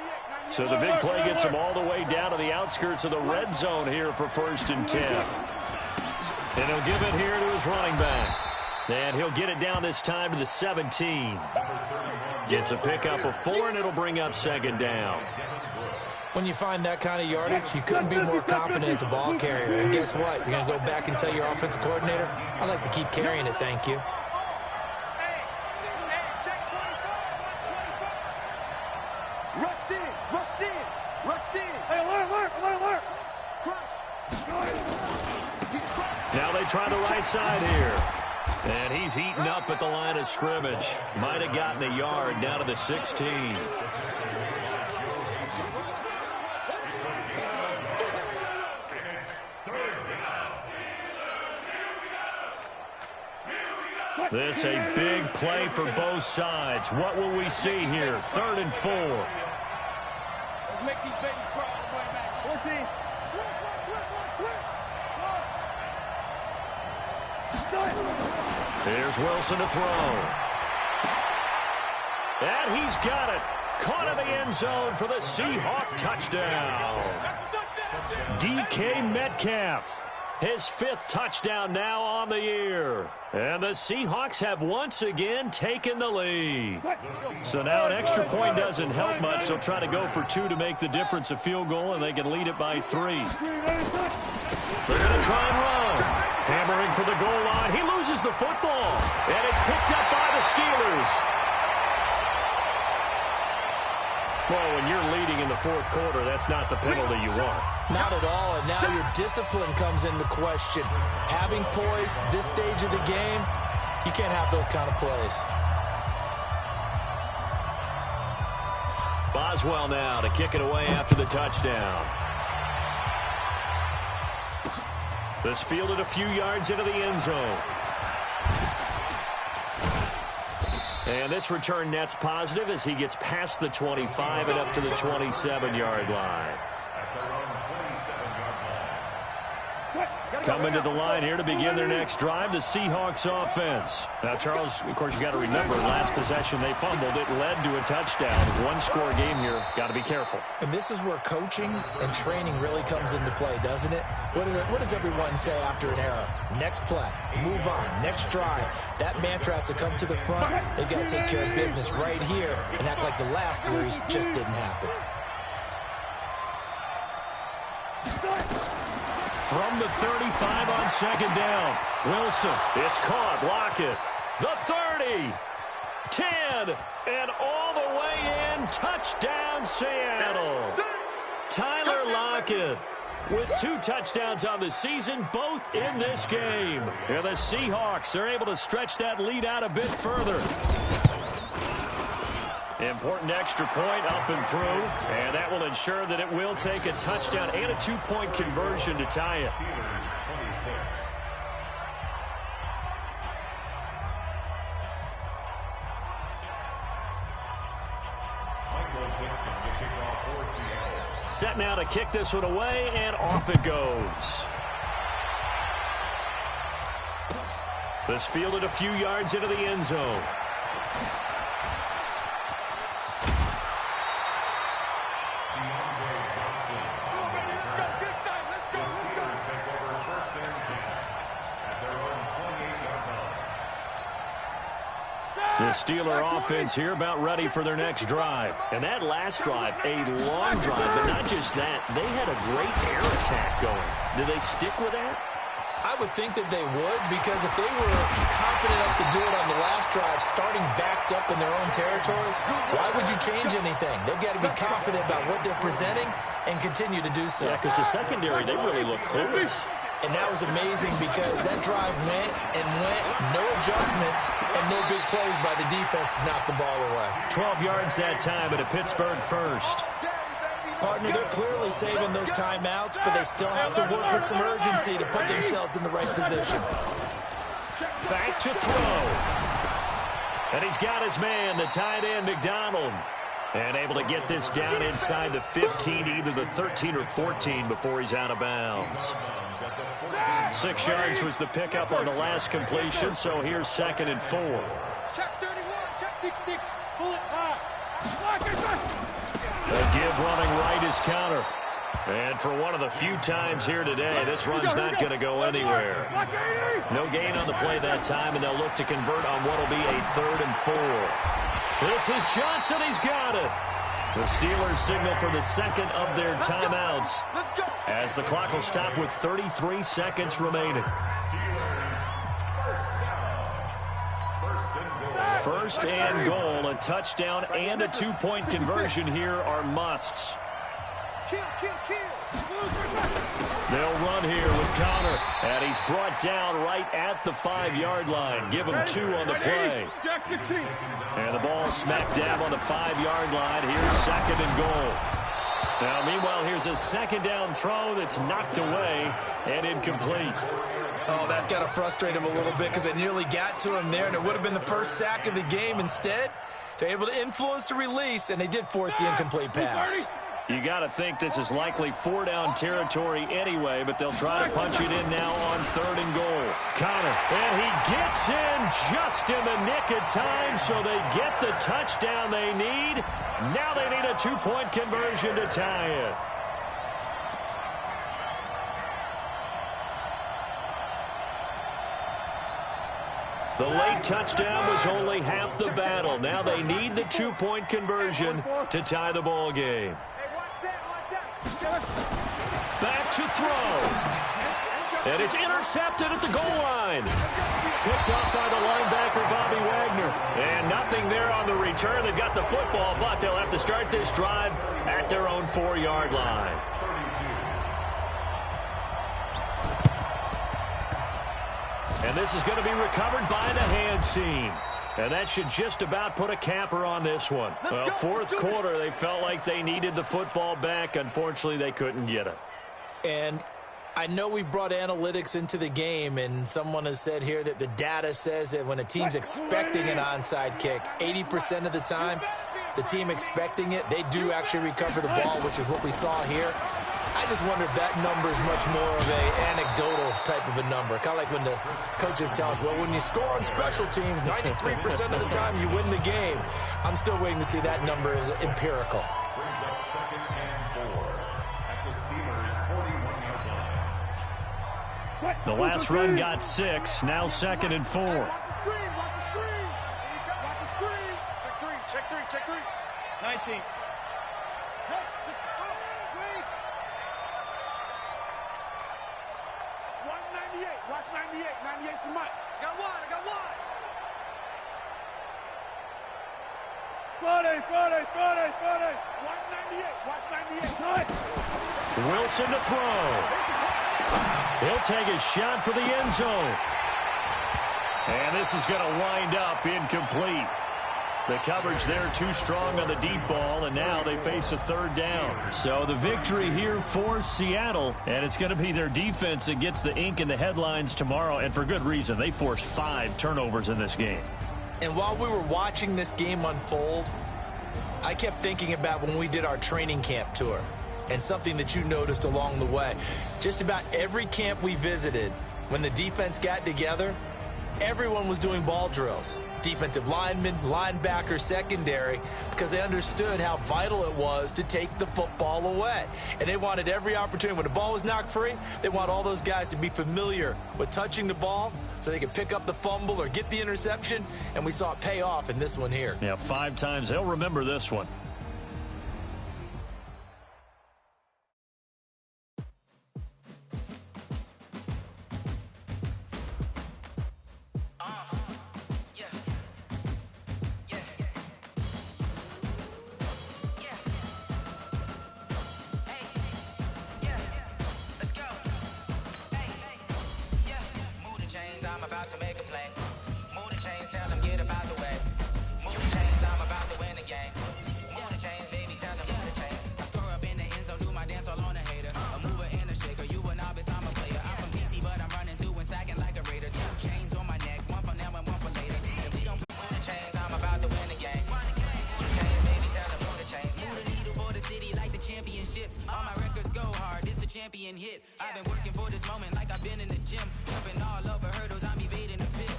So the big play gets them all the way down to the outskirts of the red zone here for 1st and 10. And he'll give it here to his running back. And he'll get it down this time to the 17. Gets a pickup of 4, and it'll bring up 2nd down. When you find that kind of yardage, you couldn't be more confident as a ball carrier. And guess what? You're going to go back and tell your offensive coordinator, I'd like to keep carrying it, thank you. Now they try the right side here. And he's heating up at the line of scrimmage. Might have gotten a yard down to the 16. This a big play for both sides. What will we see here? 3rd and 4. Let's make these babies crawl all the way back. 14. Here's Wilson to throw. And he's got it. Caught in the end zone for the Seahawk touchdown. DK Metcalf. His 5th touchdown now on the year. And the Seahawks have once again taken the lead. So now an extra point doesn't help much. They'll try to go for 2 to make the difference a field goal, and they can lead it by 3. They're going to try and run. Hammering for the goal line. He loses the football. And it's picked up by the Steelers. Well, when you're leading in the 4th quarter, that's not the penalty you want. Not at all, and now your discipline comes into question. Having poise this stage of the game, you can't have those kind of plays. Boswell now to kick it away after the touchdown. This fielded a few yards into the end zone. And this return net's positive as he gets past the 25 and up to the 27-yard line. Coming to the line here to begin their next drive, the Seahawks offense. Now, Charles, of course, you got to remember, last possession they fumbled. It led to a touchdown. 1-score game here. Got to be careful. And this is where coaching and training really comes into play, doesn't it? What does everyone say after an error? Next play, move on, next drive. That mantra has to come to the front. They've got to take care of business right here and act like the last series just didn't happen. From the 35 on 2nd down. Wilson, it's caught. Lockett. The 30. 10. And all the way in. Touchdown, Seattle. Tyler Lockett with 2 touchdowns on the season, both in this game. And the Seahawks are able to stretch that lead out a bit further. Important extra point up and through, and that will ensure that it will take a touchdown and a 2-point conversion to tie it. Set now to kick this one away, and off it goes. This fielded a few yards into the end zone. The Steeler offense here about ready for their next drive. And that last drive, a long drive, but not just that. They had a great air attack going. Do they stick with that? I would think that they would, because if they were confident enough to do it on the last drive, starting backed up in their own territory, why would you change anything? They've got to be confident about what they're presenting and continue to do so. Yeah, because the secondary, they really look clueless. And that was amazing because that drive went and went, no adjustments, and no big plays by the defense to knock the ball away. 12 yards that time at a Pittsburgh first. Partner, they're clearly saving those timeouts, but they still have to work with some urgency to put themselves in the right position. Back to throw. And he's got his man, the tight end, McDonald. And able to get this down inside the 15, either the 13 or 14 before he's out of bounds. 6 yards was the pickup on the last completion, so here's 2nd and 4. Check 31, check 66, pull it high. The give running right is counter. And for one of the few times here today, this run's not going to go anywhere. No gain on the play that time, and they'll look to convert on what will be a 3rd and 4. This is Johnson. He's got it. The Steelers signal for the second of their timeouts as the clock will stop with 33 seconds remaining. First and goal, a touchdown and a 2-point conversion here are musts. They'll run here with Connor, and he's brought down right at the 5-yard line. Give him 2 on the play. And the ball smack dab on the 5-yard line. Here's 2nd and goal. Now, meanwhile, here's a second down throw that's knocked away and incomplete. Oh, that's got to frustrate him a little bit because they nearly got to him there, and it would have been the first sack of the game. Instead, they're able to influence the release, and they did force the incomplete pass. You got to think this is likely 4-down territory anyway, but they'll try to punch it in now on 3rd and goal. Connor, and he gets in just in the nick of time, so they get the touchdown they need. Now they need a 2-point conversion to tie it. The late touchdown was only half the battle. Now they need the 2-point conversion to tie the ball game. Back to throw. And it's intercepted at the goal line. Picked off by the linebacker, Bobby Wagner. And nothing there on the return. They've got the football, but they'll have to start this drive at their own 4-yard line. And this is going to be recovered by the hands team. And that should just about put a capper on this one. Well, 4th quarter, they felt like they needed the football back. Unfortunately, they couldn't get it. And I know we brought analytics into the game, and someone has said here that the data says that when a team's expecting an onside kick, 80% of the time, the team expecting it, they do actually recover the ball, which is what we saw here. I just wonder if that number is much more of an anecdotal type of a number. Kind of like when the coaches tell us, well, when you score on special teams, 93% of the time you win the game. I'm still waiting to see that number is empirical. Brings up 2nd and 4 at the Steelers' 41-yard line. The last run got 6. Now 2nd and 4. Watch the screen, watch the screen. Watch the screen. Check 3, check 3. 19. Watch 98. 98's the mic. I got one. 40. 198. Watch 98. Wilson to throw. He'll take a shot for the end zone. And this is going to wind up incomplete. The coverage there too strong on the deep ball, and now they face a 3rd down. So the victory here for Seattle, and it's going to be their defense that gets the ink in the headlines tomorrow, and for good reason. They forced 5 turnovers in this game. And while we were watching this game unfold, I kept thinking about when we did our training camp tour, and something that you noticed along the way. Just about every camp we visited, when the defense got together, everyone was doing ball drills. Defensive linemen, linebackers, secondary, because they understood how vital it was to take the football away. And they wanted every opportunity. When the ball was knocked free, they want all those guys to be familiar with touching the ball so they could pick up the fumble or get the interception, and we saw it pay off in this one here. Yeah, 5 times. They'll remember this one. I'm about to make a play. Move the chains, tell them get about the way. Move the chains, I'm about to win the game. Move the chains, baby, tell them move the chains. I score up in the end zone, do my dance all on a hater. A mover and a shaker, you a novice, I'm a player. I'm from DC, but I'm running through and sacking like a raider. 2 chains on my neck, one for now and one for later. If we don't move the chains, I'm about to win the game. Move the chains, baby, tell them move the chains. Move the needle for the city like the championships. All my records go hard, this a champion hit. I've been working for this moment like I've been in the gym. Jumping all over hurdles, I'm evading the pit.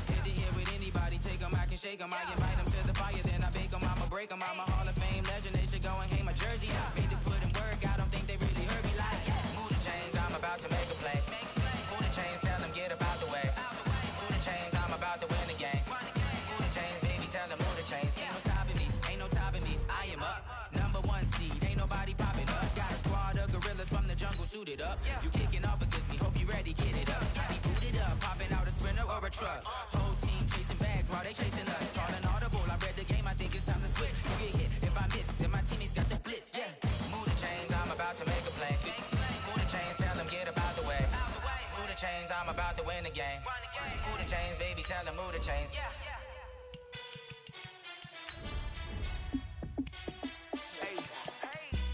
Hit the hit with anybody, take them, I can shake them. I invite them to the fire, then I bake them, I'ma break them. I'm a Hall of Fame legend, they should go and hang my jersey. Made to put in work, I don't think they really heard me like. Move the chains, I'm about to make a play. Move the chains, tell them get about the way. Move the chains, I'm about to win the game. Move the chains, baby, tell them move the chains. Ain't no stopping me, ain't no topping me, I am up. #1 seed, ain't nobody popping up. Got a squad of gorillas from the jungle suited up. You kicking off against me, hope you ready, get it up. I be booted up, popping out a sprinter or a truck. Whole team chasing bags while they chasing us. Calling audible, I read the game, I think it's time to switch. You get hit, if I miss, then my teammates got the blitz, yeah. Move the chains, I'm about to make a play. Move the chains, tell them get about the way. Move the chains, I'm about to win the game. Move the chains, baby, tell them move the chains.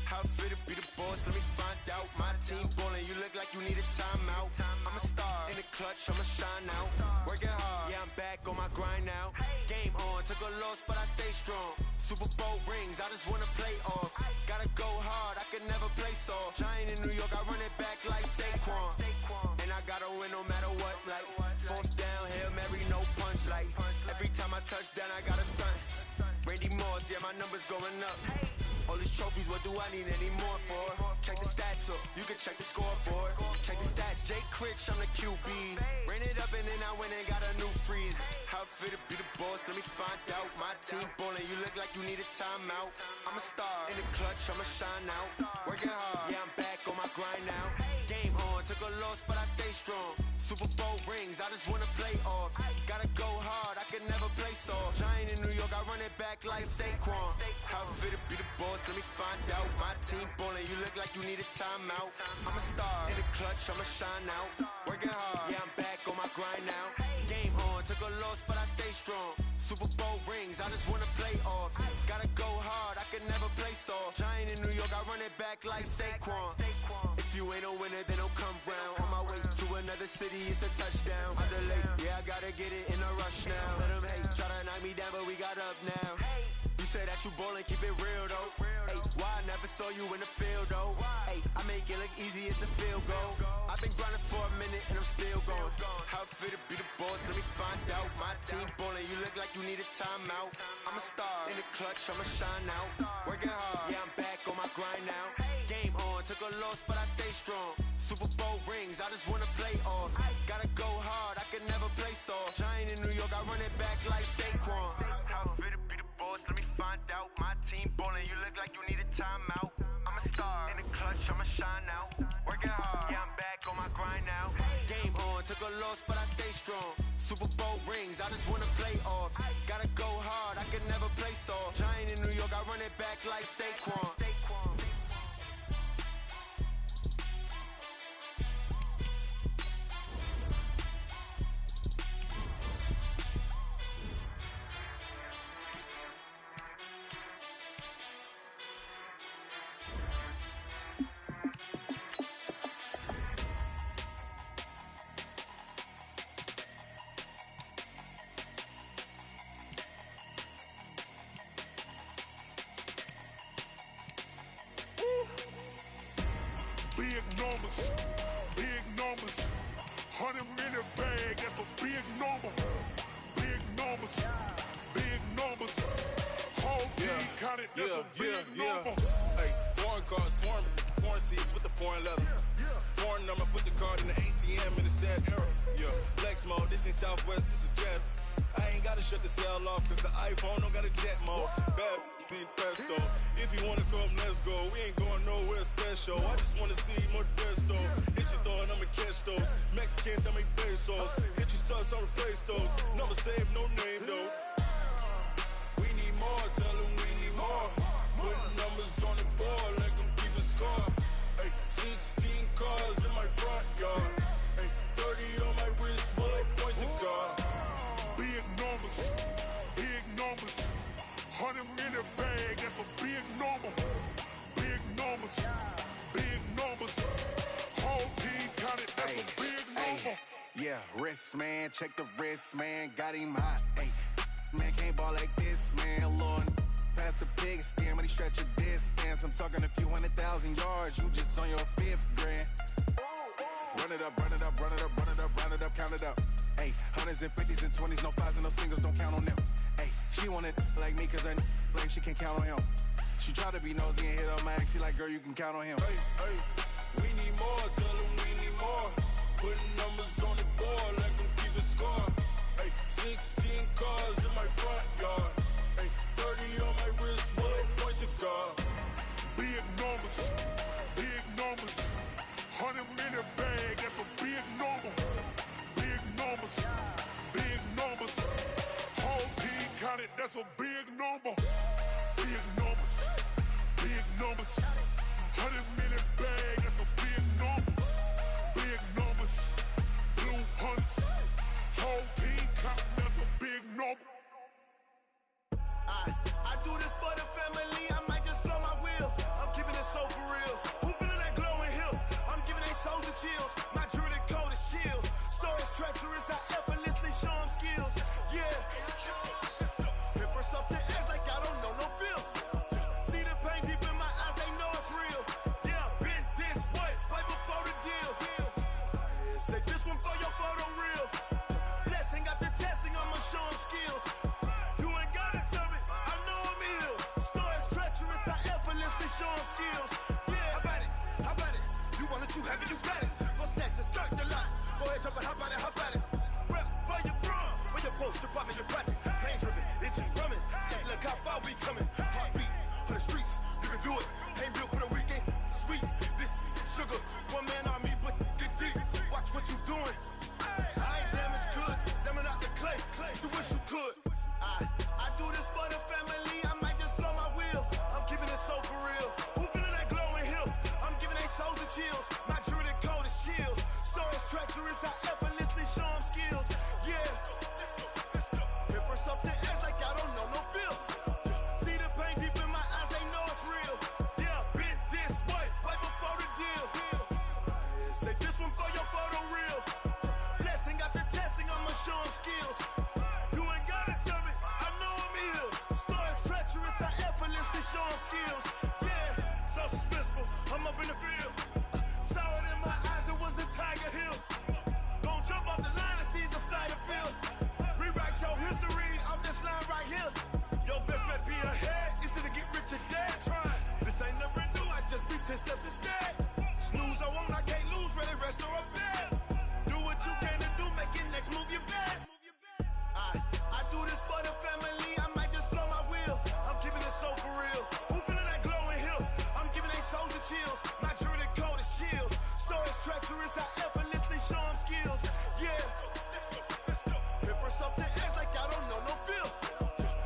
How fit to be the boss? Let me find out. My team ballin', you look like you need a timeout. I'm a star in the clutch, I'ma shine out. Working hard, yeah, I'm back on my grind now. Game on, took a loss, but I stay strong. Super Bowl rings, I just wanna play off. Gotta go hard, I can never play soft. Giant in New York, I run it back like Saquon. And I gotta win no matter what, like 4th down, Hail Mary, no punch. Like every time I touch down, I gotta stunt. Randy Moss, yeah, my numbers going up. All these trophies, what do I need any more for? Check the stats up, you can check the scoreboard. Check the stats, Jay Critch, I'm the QB. Ran it up and then I went and got a new freeze. How fit to be the boss, let me find out. My team ballin', you look like you need a timeout. I'm a star in the clutch, I'ma shine out. Working hard, yeah, I'm back on my grind now. Game on, took a loss, but I stay strong. Super Bowl rings, I just wanna play off. Gotta go hard, I can never play soft. Giant in New York, I run it back like Saquon. How fit to be the boss, let me find out. My team ballin', you look like you need a timeout. I'm a star in the clutch, I'ma shine out. Working hard, yeah, I'm back on my grind now. Game on, took a loss, but I stay strong. Super Bowl rings, I just wanna play off. Gotta go hard, I can never play soft. Giant in New York, I run it back like Saquon. If you ain't a winner, then don't come round. On my way to another city, it's a touchdown. I delay, yeah, I gotta get it in a rush now. Let them hate, try to knock me down, but we got up now. You said that you ballin', keep it real though. Ay, why I never saw you in the field though? Ay, I make it look easy, it's a field goal. I've been grinding for a minute and I'm still going. How fit to be the boss, let me find out. My team ballin', you look like you need a timeout. I'm a star in the clutch, I'ma shine out. Working hard, yeah, I'm back on my grind now. Game on, took a loss, but I stay strong. Super Bowl rings, I just wanna play off. Gotta go hard, I can never play soft. Giant in New York, I run it back like Saquon. How fit to be the boss, let me find out. My team ballin', you look like you need a timeout. I'm a star in the clutch, I'ma shine out. Working hard, yeah, I'm back on my grind now. Game on, took a loss, but I stay strong. Super Bowl rings, I just wanna play off. Gotta go hard, I can never play soft. Giant in New York, I run it back like Saquon. Big numbers, 100 in the bag, that's a big number. Big numbers, whole team counted, that's a big number. Hey, foreign cars, foreign seats with the foreign leather. Foreign number, put the card in the ATM in the sad era. Yeah, flex mode, this Northwest, this a jet. I ain't gotta shut the cell off, cause the iPhone don't got a jet mode. Bad being pesto. If you wanna come, let's go. We ain't going nowhere special. I just wanna see more desto. Hit your thought, I'ma catch those. Mexican, dumb make pesos. Hit your sus, I'll replace those. Number save, no name though. We need more, tell them we need more. Putting numbers on the board, like them keep a score. Ay, 16 cars in my front yard. Ay, 30 on my wrist, bullet point to God. Big numbers, big numbers. 100 in the bag, that's a big number. Big numbers, big numbers. Whole team counted, that's a big number. Yeah, wrist man, check the wrist man, got him hot. Ay, man can't ball like this, man. Lord, past the pig skin, but he stretch a distance. I'm talking a few 100,000 yards, you just on your 5th grand. Run it up, run it up, run it up, run it up, round it up, count it up. Ay, hundreds and 50s and 20s, no 5s and no singles, don't count on them. Ay, she want it like me, cause her like she can't count on him. She try to be nosy and hit on my ex, she like, girl, you can count on him. Hey, hey, we need more, tell them we need more. Putting numbers on the board, like them keep a score. Hey, 16 cars in my front yard. Hey, 30 on my wrist, bullet point to God. Big numbers, big numbers. 100 in the bag, that's a big number. Big numbers, big numbers. Whole team counted, that's a big number. Big numbers, big numbers. 100 in the bag, that's a big number. Big numbers, blue hunts. Whole team counting, that's a big number. I do this for the family, I might just blow my wheel. I'm keeping it so for real. Who feeling that glowing hill? I'm giving they soldier chills. My jewelry code is chill. Stories treacherous, I effortlessly show them skills. Yeah. Paper stuff the edge like I don't know no feel. See the pain deep in my eyes, they know it's real. Yeah, been this way, way before the deal. Say this one for your photo real. Blessing after testing, I'ma show them skills. You ain't gotta tell me, I know I'm ill. Stories treacherous, I effortlessly show them skills. Yeah, how about it? How about it? You want it, you have it, you got it. Go snatch it, skirt the lot. Go ahead, jump it, how about it, how about it? Rep where you from, where your post, department, your projects. Pain driven, itching, drumming. Hey, look how far we coming. Heartbeat on the streets, you can do it. Ain't built for the weekend, sweet. This sugar, one man army, but get deep. Watch what you doing. I ain't damaged goods, damn out the clay. You wish you could. I do this for the family, I might just blow my wheel. I'm keeping it so for real. Who feeling that glowing hill? I'm giving they soldier chills. My jewelry code is chill. Stories treacherous, I effortlessly show them skills. Yeah. Paper stuff the edge like I don't know no feel. See the pain deep in my eyes, they know it's real. Yeah, been this way, way before the deal. Say this one for your photo real. Blessing after testing, I'ma show them skills. You ain't gotta tell me, I know I'm ill. Stories treacherous, I effortlessly show them skills. Yeah, so suspenseful, I'm up in the field. Saw it in my eyes, it was the Tiger Hill. Gon' jump off the line and see the flight of field. Rewrite your history off this line right here. Your best bet be ahead, easy to get rich or dead. Trying, this ain't never new, I just be 10 steps instead. Snooze I won't, I can't lose, ready, rest or a bed. Do what you can to do, make it next move your best. I do this for the family, I might just blow my wheel. I'm keeping it so for real. Who feeling that glowing hill? I'm giving they soldier chills. My jewelry code is chill. Stories treacherous, I effortlessly show them skills. Yeah. Paper stuff the edge like I don't know no feel.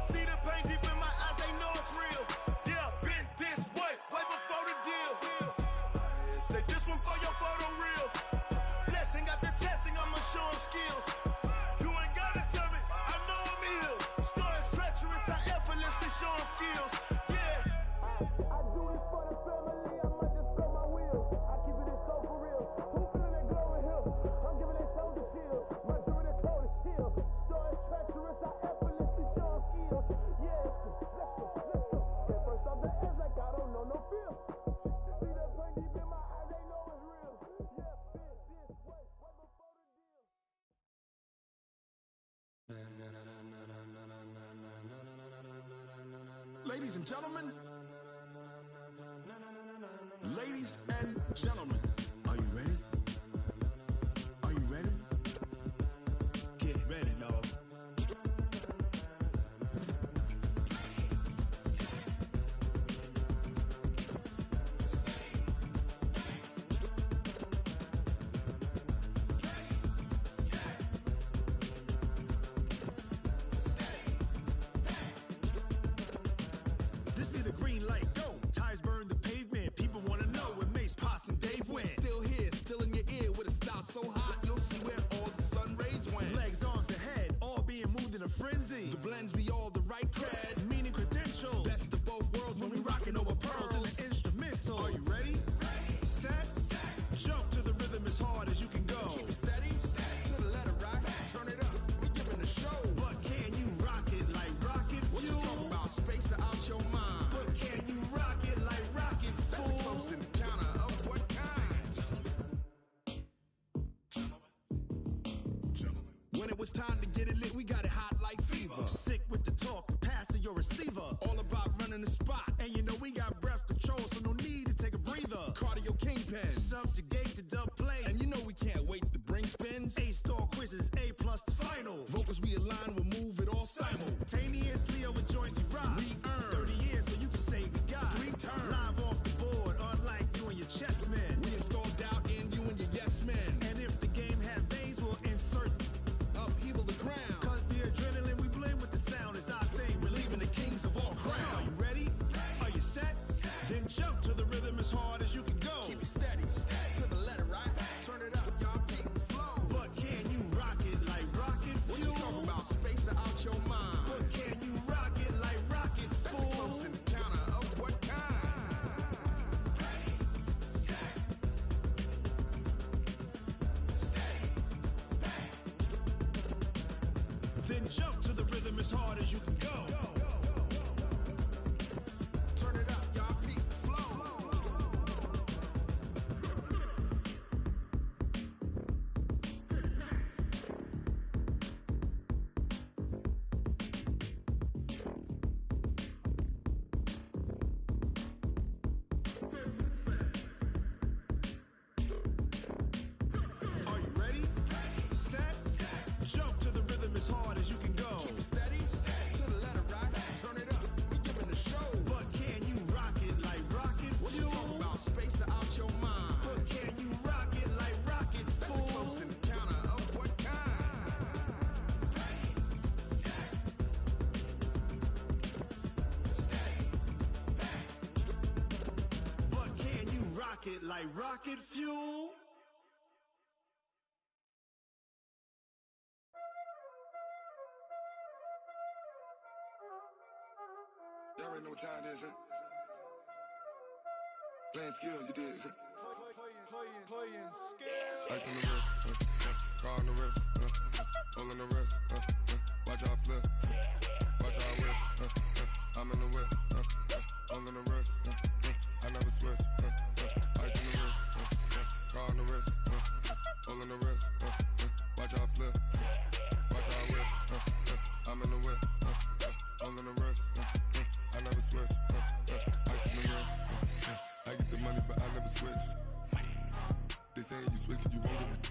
See the pain deep in my eyes, they know it's real. Yeah, been this way, way before the deal. Say this one for your photo real. Blessing after testing, I'ma show them skills. You ain't gotta tell me, I know I'm ill. Stories treacherous, I effortlessly show them skills. Yeah. I do this for the family, I might just blow my wheel. I keep it so for real. Who feeling that glowing hill? I'm giving they soldier chills. My jewelry code is chill. Stories treacherous, I effortlessly show them skills. Yeah, let's go. Get first off the edge like I don't know no feel. See that pain deep in my eyes, they know it's real. Yeah, been this way, way before the deal. Ladies and gentlemen, ladies and gentlemen, are you ready? Are you ready? Get ready, the green light, go. Tires burn the pavement. People want to know where Mace, Pops, and Dave went. Still here, still in your ear with a style so hot, you'll see where all the sun rays went. Legs, arms, and head, all being moved in a frenzy. The blends be all the right cred, meaning credentials. best of both worlds when we rockin' over pearls. In the instrumental. Are you ready? Set. Jump to the rhythm as hard as you can go. Keep it steady, to the letter rock, turn it up, we giving a show. But can you rock it like rocket fuel? What you talking about, space or out your mind? But can you rock it like rockets, That's fool? a close encounter of what kind? When it was time to get it lit, we got it hot like fever. Sick with the talk, passing your receiver. All about running the spot. And you know we got breath control, so no need to take a breather. Cardio kingpin. Subjugate the dub play. And you know we can't wait to bring spins. A-star quizzes, A+ the final. Vocals we align, we'll move it all Simultaneously over joints we rock. We earn 30 years, so you can say we got 3 turns. live off the board, unlike you and your chess men. We install doubt in you and your yes men. And if the game had veins, we'll insert Upheaval the ground. Cause the adrenaline we blend with the sound is our thing. Relieving the kings of all crowns. Are you ready? Are you set? Then jump to the rhythm as hard as you can go. Keep it steady, to the letter right. Turn it up, y'all keep the flow. But can you rock it like rocket What you fuel? talking about, space or out your mind? But can you rock it like rockets, That's a fool? close encounter of what kind? Then jump to the rhythm as hard as you can go. Turn it up, y'all keep the flow. Are you ready? Set. Jump to the rhythm as hard as you can go. Keep it steady, to the letter right. Turn it up, we giving a show. But can you rock it like rocket What you fuel? talking about, space or out your mind? But can you rock it like rockets, That's a fool? close encounter of what kind? But can you rock it like rocket fuel? Y'all already know what time it is, huh? Playing skills, you did. Huh? Playing skills. Ice on the wrist, car on the wrist, hole in the wrist, watch out flip, watch out whip, I'm in the whip, hole in the wrist, I never switch, ice on the wrist, car on the wrist, hole in the wrist, watch out flip, watch out whip, I'm in the whip, hole in the wrist, I never switch, ice on the wrist, I get the money but I never switch. They saying you switch cause you won't get it.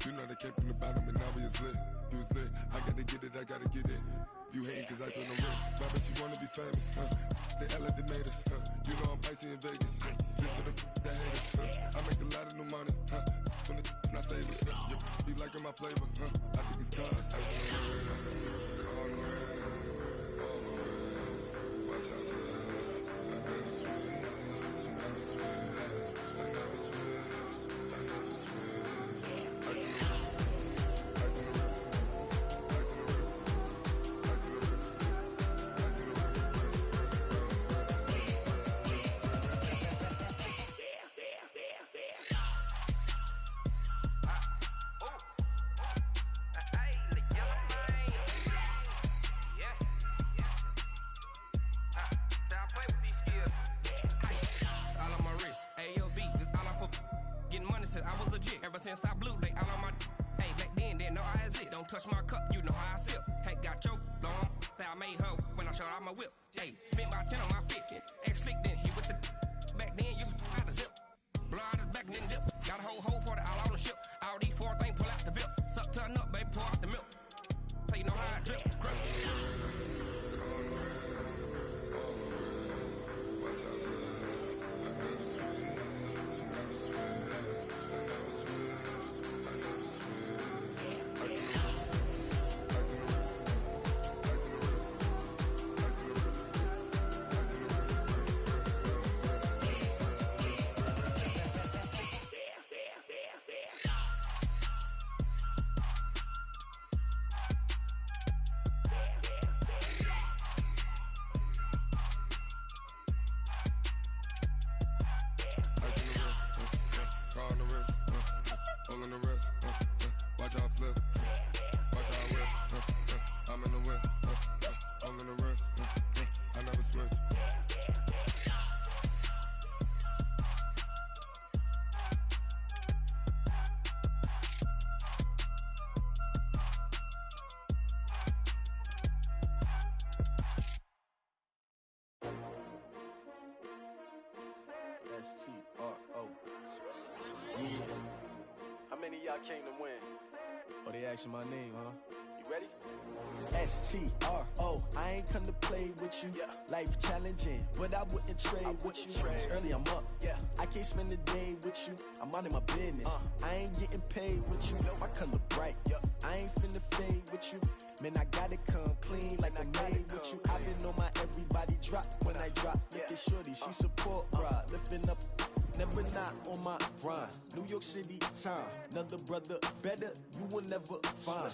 You know they came from the bottom and now we is lit. You was lit, I gotta get it, I gotta get it. You hating cause ice on the wrist. Why bet you wanna be famous, They Ella they made us, You know I'm icy in Vegas, This for the that hate us, I make a lot of new money, When the not savers, Be liking my flavor, I think it's cause ice on the wrist, on the wrist, on the wrist. Watch out for this, I never switch, I never switch. I never switch, I never switch. Ice in the wrist, ice in the wrist, ice in the wrist, ice in the wrist, ice in the wrist, I was legit ever since I blew they all on my hey back then didn't know I had it. Don't touch my cup, you know how I sip. Hey, got your long that I made her when I showed out my whip. Hey, spent about 10 on my fit. Ex slick then hit with the back then used to out the zip. Blow out his back and then dip. Got a whole party all on the ship. All these 4 things pull out the VIP. Suck turn up, baby, pour out the milk. So you know how I drip. Ice all in the wrist. Watch out flip. Watch out whip. I'm in the whip. All in the wrist. I never switch. S-T-R-O. Yeah. How many of y'all came to win? Oh, they asking my name, huh? You ready? S-T-R-O. I ain't come to play with you. Yeah. Life challenging, but I wouldn't trade with you. It's early, I'm up. Yeah. I can't spend the day with you. I'm out of my business. I ain't getting paid with you. My color bright. I ain't finna fade with you. Man, I gotta come clean like I made with you. I've been on my everybody drop when I drop. Look at shorty, she support ride. Lifting up, never not on my grind. New York City time, another brother better, you will never find.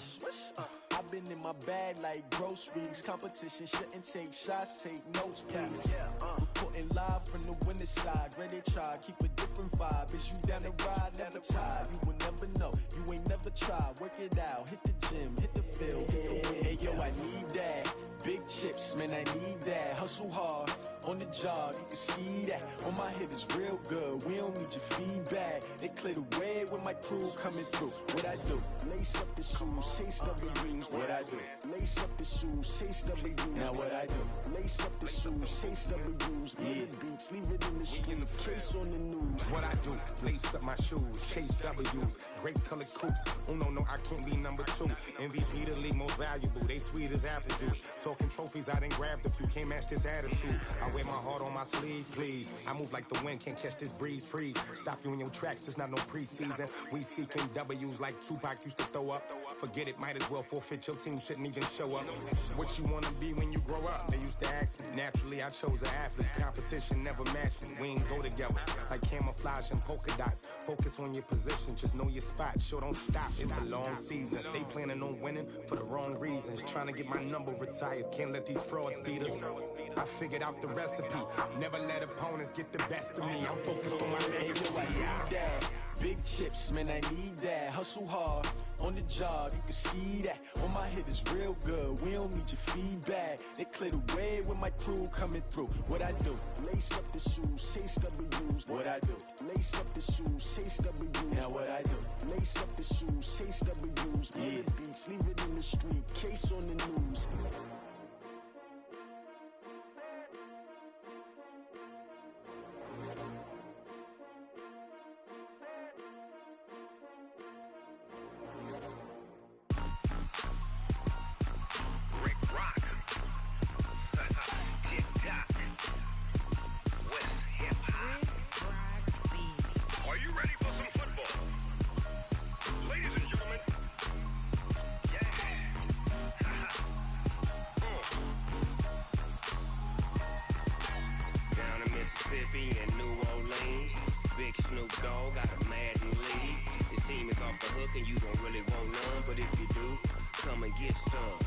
I've been in my bag like groceries. Competition shouldn't take shots, take notes, please. Reporting live from the winning side. Ready to try, keep a different vibe. Is you down the ride, never tired. You will never know, you ain't never tried. Work it out, hit the gym, hit the field, hit the win. Hey yo, I need that. Big chips, man, I need that. Hustle hard, on the job, you can see that. On my hit is real good, we don't need your feedback. They clear the way with my crew coming through. What I do? Lace up the shoes, chase W's. What I do? Lace up the shoes, chase W's. Now what I do? Lace up the shoes, chase W's. Yeah. Beats, leave it in the street, case on the news. What I do? Lace up my shoes, chase W's. Great colored coops. Oh no, I can't be number 2. MVP the league most valuable. They sweet as apple juice. Talking trophies, I didn't grab the few. Can't match this attitude. I wear my heart on my sleeve, please. I move like the wind, can't catch this breeze. Freeze. Stop you in your tracks. There's not no preseason. We seeking W's like Tupac used to throw up. Forget it, might as well forfeit. Your team shouldn't even show up. What you wanna be when you grow up? They used to ask me. Naturally, I chose an athlete. Competition never matched me. We ain't go together like camouflage and polka dots. Focus on your position, just know your spot. Sure, don't stop. It's a long season. They planning on winning for the wrong reasons. Trying to get my number retired. Can't let these frauds beat us. I figured out the recipe. Never let opponents get the best of me. I'm focused on my legacy. Hey, yo, I need that. Big chips, man, I need that. Hustle hard, on the job, you can see that. On my hit is real good, we don't need your feedback. They clear the way with my crew coming through. What I do? Lace up the shoes, chase W's. What I do? Lace up the shoes, chase W's. Now what I do? Lace up the shoes, chase W's. Yeah. Beats, leave it in the street, case on the news. And you don't really want none, but if you do, come and get some.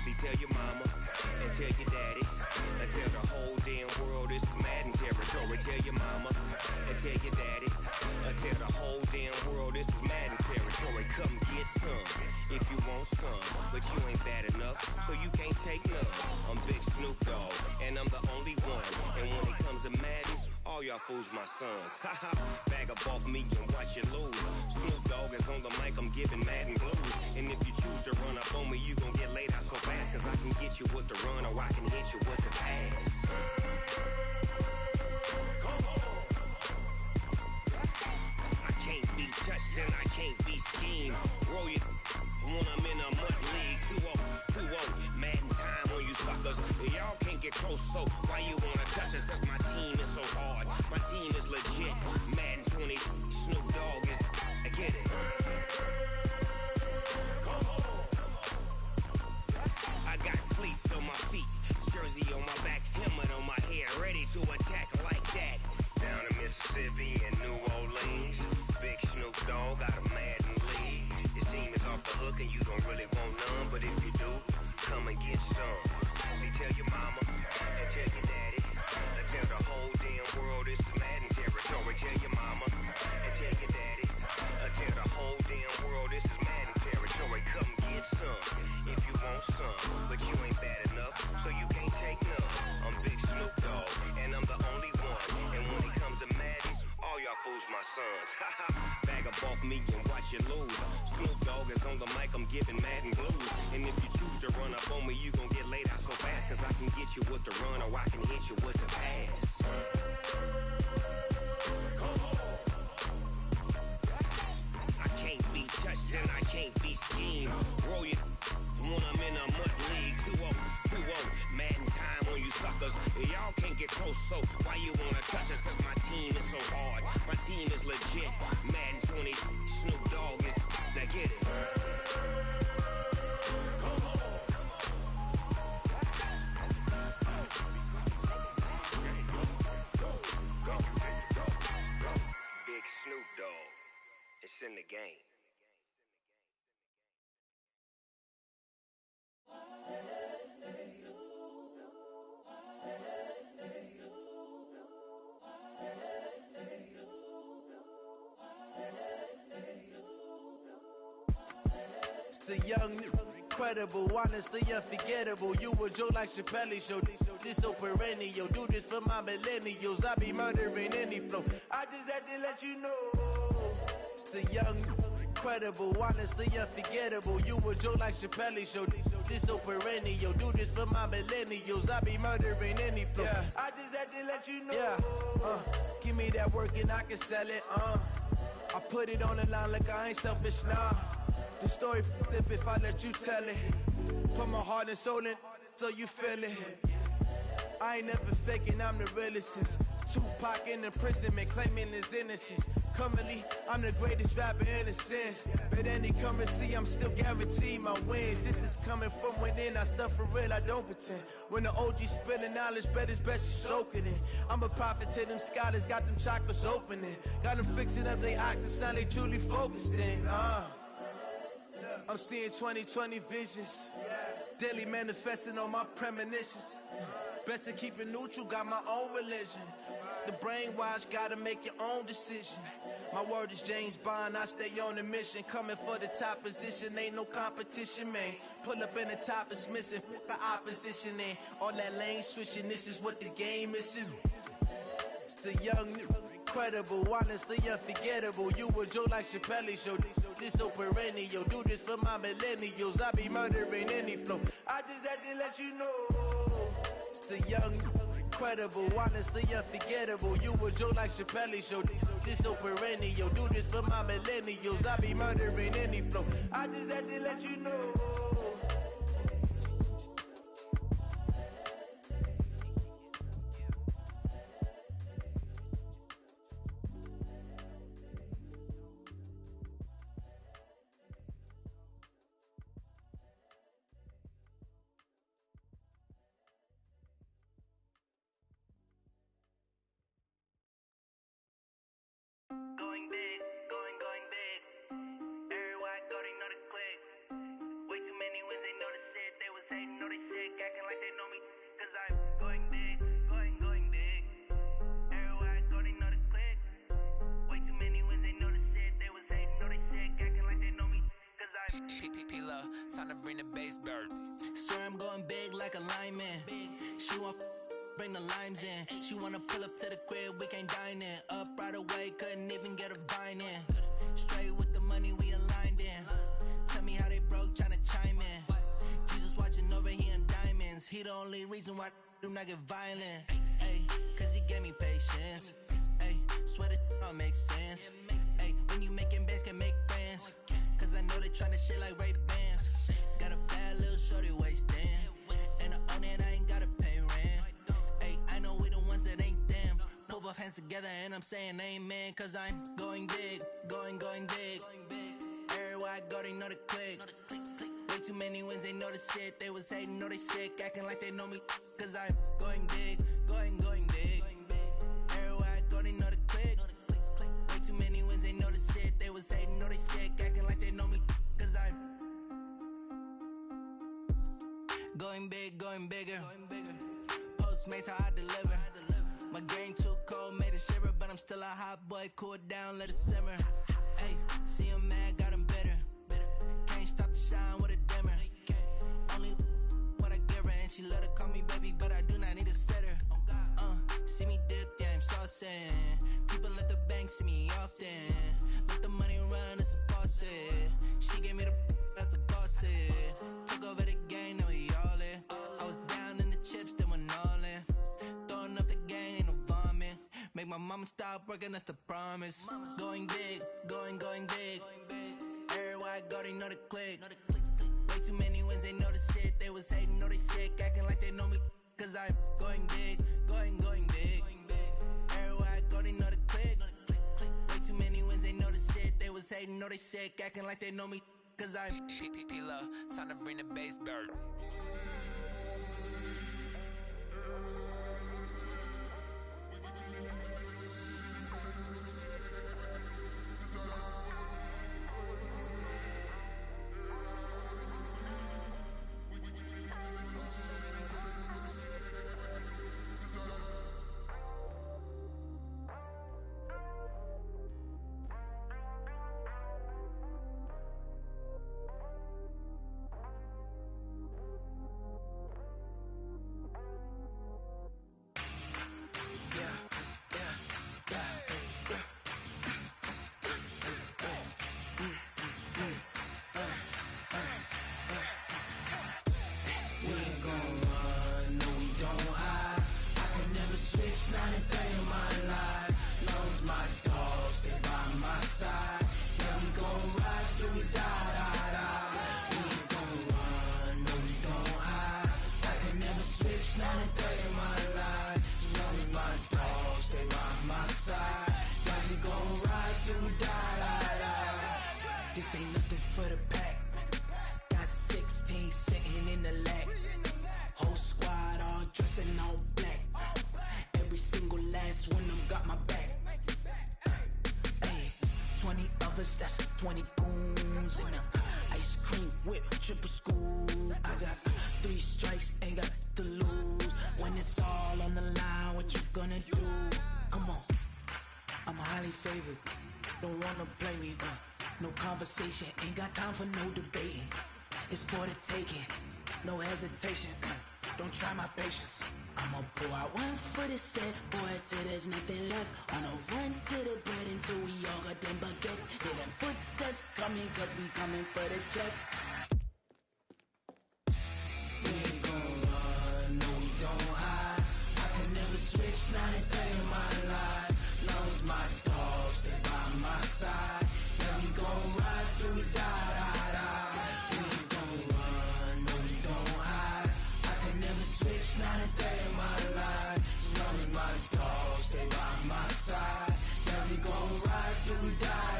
See, tell your mama and tell your daddy and tell the whole damn world this is Madden territory. Tell your mama and tell your daddy and tell the whole damn world this is Madden territory. Come get some if you want some, but you ain't bad enough, so you can't take none. I'm Big Snoop Dogg, and I'm the only one. And when it comes to Madden, all y'all fools my sons. Haha, bag up off me and watch you lose. Snoop Dogg is on the mic, I'm giving Madden blues. And if you choose to run up on me, you gon' get laid out so fast. Cause I can get you with the run or I can hit you with the pass. I can't be touched and I can't be schemed. Roll you when I'm in a mud league. 2-0, Madden time on you suckers. Y'all can't get close, so why you wanna touch us? Cause my team is so hard, my team is legit. Madden 20, Snoop Dogg is, I get it. I got cleats on my feet, jersey on my back, helmet on my head, ready to attack like that. Down in Mississippi and New Orleans, Big Snoop Dogg got a Madden league. Your team is off the hook and you don't really want none, but if you do, come and get some. See, tell your mama and tell your daddy and tell the whole damn world this is Madden territory. Tell your mama and tell your daddy and tell the whole you lose. Snoop Dogg is on the mic, I'm giving Madden blues. And if you choose to run up on me, you gon' get laid out so fast. Cause I can get you with the run or I can hit you with the pass. I can't be touched and I can't be schemed. Roll you when I'm in a mud league. 2-0, Madden time on you suckers. Y'all can't get close, so why you wanna touch us? Cause my team is so hard, my team is legit. Madden 20, Snoop Dogg is, now get it. Big Snoop Dogg, it's in the game. It's the young, incredible, honestly unforgettable. You a Joe like Chappelle show. This so perennial. Do this for my millennials. I be murdering any flow. I just had to let you know. It's the young, incredible, honestly unforgettable. You a Joe like Chappelle show. This so perennial. Do this for my millennials. I be murdering any flow. Yeah. I just had to let you know. Yeah. Give me that work and I can sell it. I put it on the line like I ain't selfish, nah. The story flip if I let you tell it. Put my heart and soul in so you feel it. I ain't never faking, I'm the realest since Tupac in imprisonment, claiming his innocence. Currently, I'm the greatest rapper in a sense. But any currency, I'm still guaranteed my wins. This is coming from within, I stuff for real, I don't pretend. When the OG spilling knowledge, bet it's best you soak it in. I'm a prophet to them scholars, got them chakras opening. Got them fixing up they octaves, now they truly focused in. I'm seeing 2020 visions, daily manifesting on my premonitions. Best to keep it neutral, got my own religion. The brainwash, gotta make your own decision. My word is James Bond, I stay on the mission. Coming for the top position, ain't no competition, man. Pull up in the top, it's missing, the opposition ain't. All that lane switching, this is what the game is. It's the young, incredible, honestly unforgettable. You a Joe like Chappelle show. This so perennial. Do this for my millennials. I be murdering any flow. I just had to let you know. It's the young, incredible, honestly unforgettable. You a Joe like Chappelle show. This so perennial. Do this for my millennials. I be murdering any flow. I just had to let you know. Going big, going big. Everywhere I go, they know the click. Way too many wins, they know the shit. They was hating, know they sick, acting like they know me. Cause I'm going big, going big. Everywhere I go, they know the click. Way too many wins, they know the shit. They was hating, know they sick, acting like they know me. Cause I'm P-Love, time to bring the bass bird. Swear I'm going big like a lineman. She want bring the limes in. She wanna pull up to the crib, we can't dine in. Up right away, couldn't even get a vine in. Straight with the money, we aligned in. Tell me how they broke, tryna chime in. Jesus watching over, he in diamonds. He the only reason why do not get violent. Ay, cause he gave me patience. Ay, swear that don't make sense. Ay, when you making bands, can make friends. Cause I know they tryna shit like Ray-Bans. Got a bad little shorty wasting. And I own it, I ain't gotta pay rent. Ay, I know we the ones that ain't them. Pull both hands together and I'm saying amen. Cause I'm going big, going big. Everywhere I go, they know the click. Way too many wins, they know the shit. They was hating, know they sick, acting like they know me. Cause I'm going big, going big. Everywhere I go, they know the click. Way too many wins, they know the shit. They was hating, know they sick, acting like they know me. Cause I'm going big, going bigger. Postmates how I deliver. My game too cold, made it shiver, but I'm still a hot boy. Cool it down, let it simmer. Hey, see him mad, got him bitter. Can't stop the shine with a dimmer. Only what I give her, and she let her call me baby, but I do not need a sitter. See me dip, yeah, I'm saucing. People at the bank see me often. Let the money run, it's a false boss it. She gave me the that's the boss it. Took over the game, now we all in. I was down in the chips, then went all in. Throwing up the game, ain't no vomit. Make my mama stop working, that's the promise. Going big, going big. Everywhere I go, they know the click. Way too many wins, they know the shit. They was hating, know they sick, acting like they know me. Cause I'm going big, going big. Everywhere I go, they know the click. Way too many wins, they know the shit. They was hating, know they sick, acting like they know me. Cause I'm P-P-P-Love, time to bring the bass back. This ain't nothing for the pack. Got 16 sitting in the lap. Whole squad all dressing all black. Every single last one of them got my back. Hey, 20 of us, that's 20 goons. And ice cream whip, triple school. I got 3 strikes, ain't got to lose. When it's all on the line, what you gonna do? Come on, I'm highly favored. Don't wanna play me, no conversation, ain't got time for no debating. It's for the taking, no hesitation. Don't try my patience. I'ma pull out one for the set, boy, till there's nothing left. On a run to the bread until we all got them baguettes. Hear them footsteps coming, cause we coming for the check. We ain't gon' run, no we don't hide. I can never switch, not a day in my life. Long as my dogs, they by my side. Yeah, we gon' ride till we die. We ain't gon' run, no we don't hide. I can never switch, not a day in my life. As long as my dogs, they by my side. Yeah, we gon' ride till we die.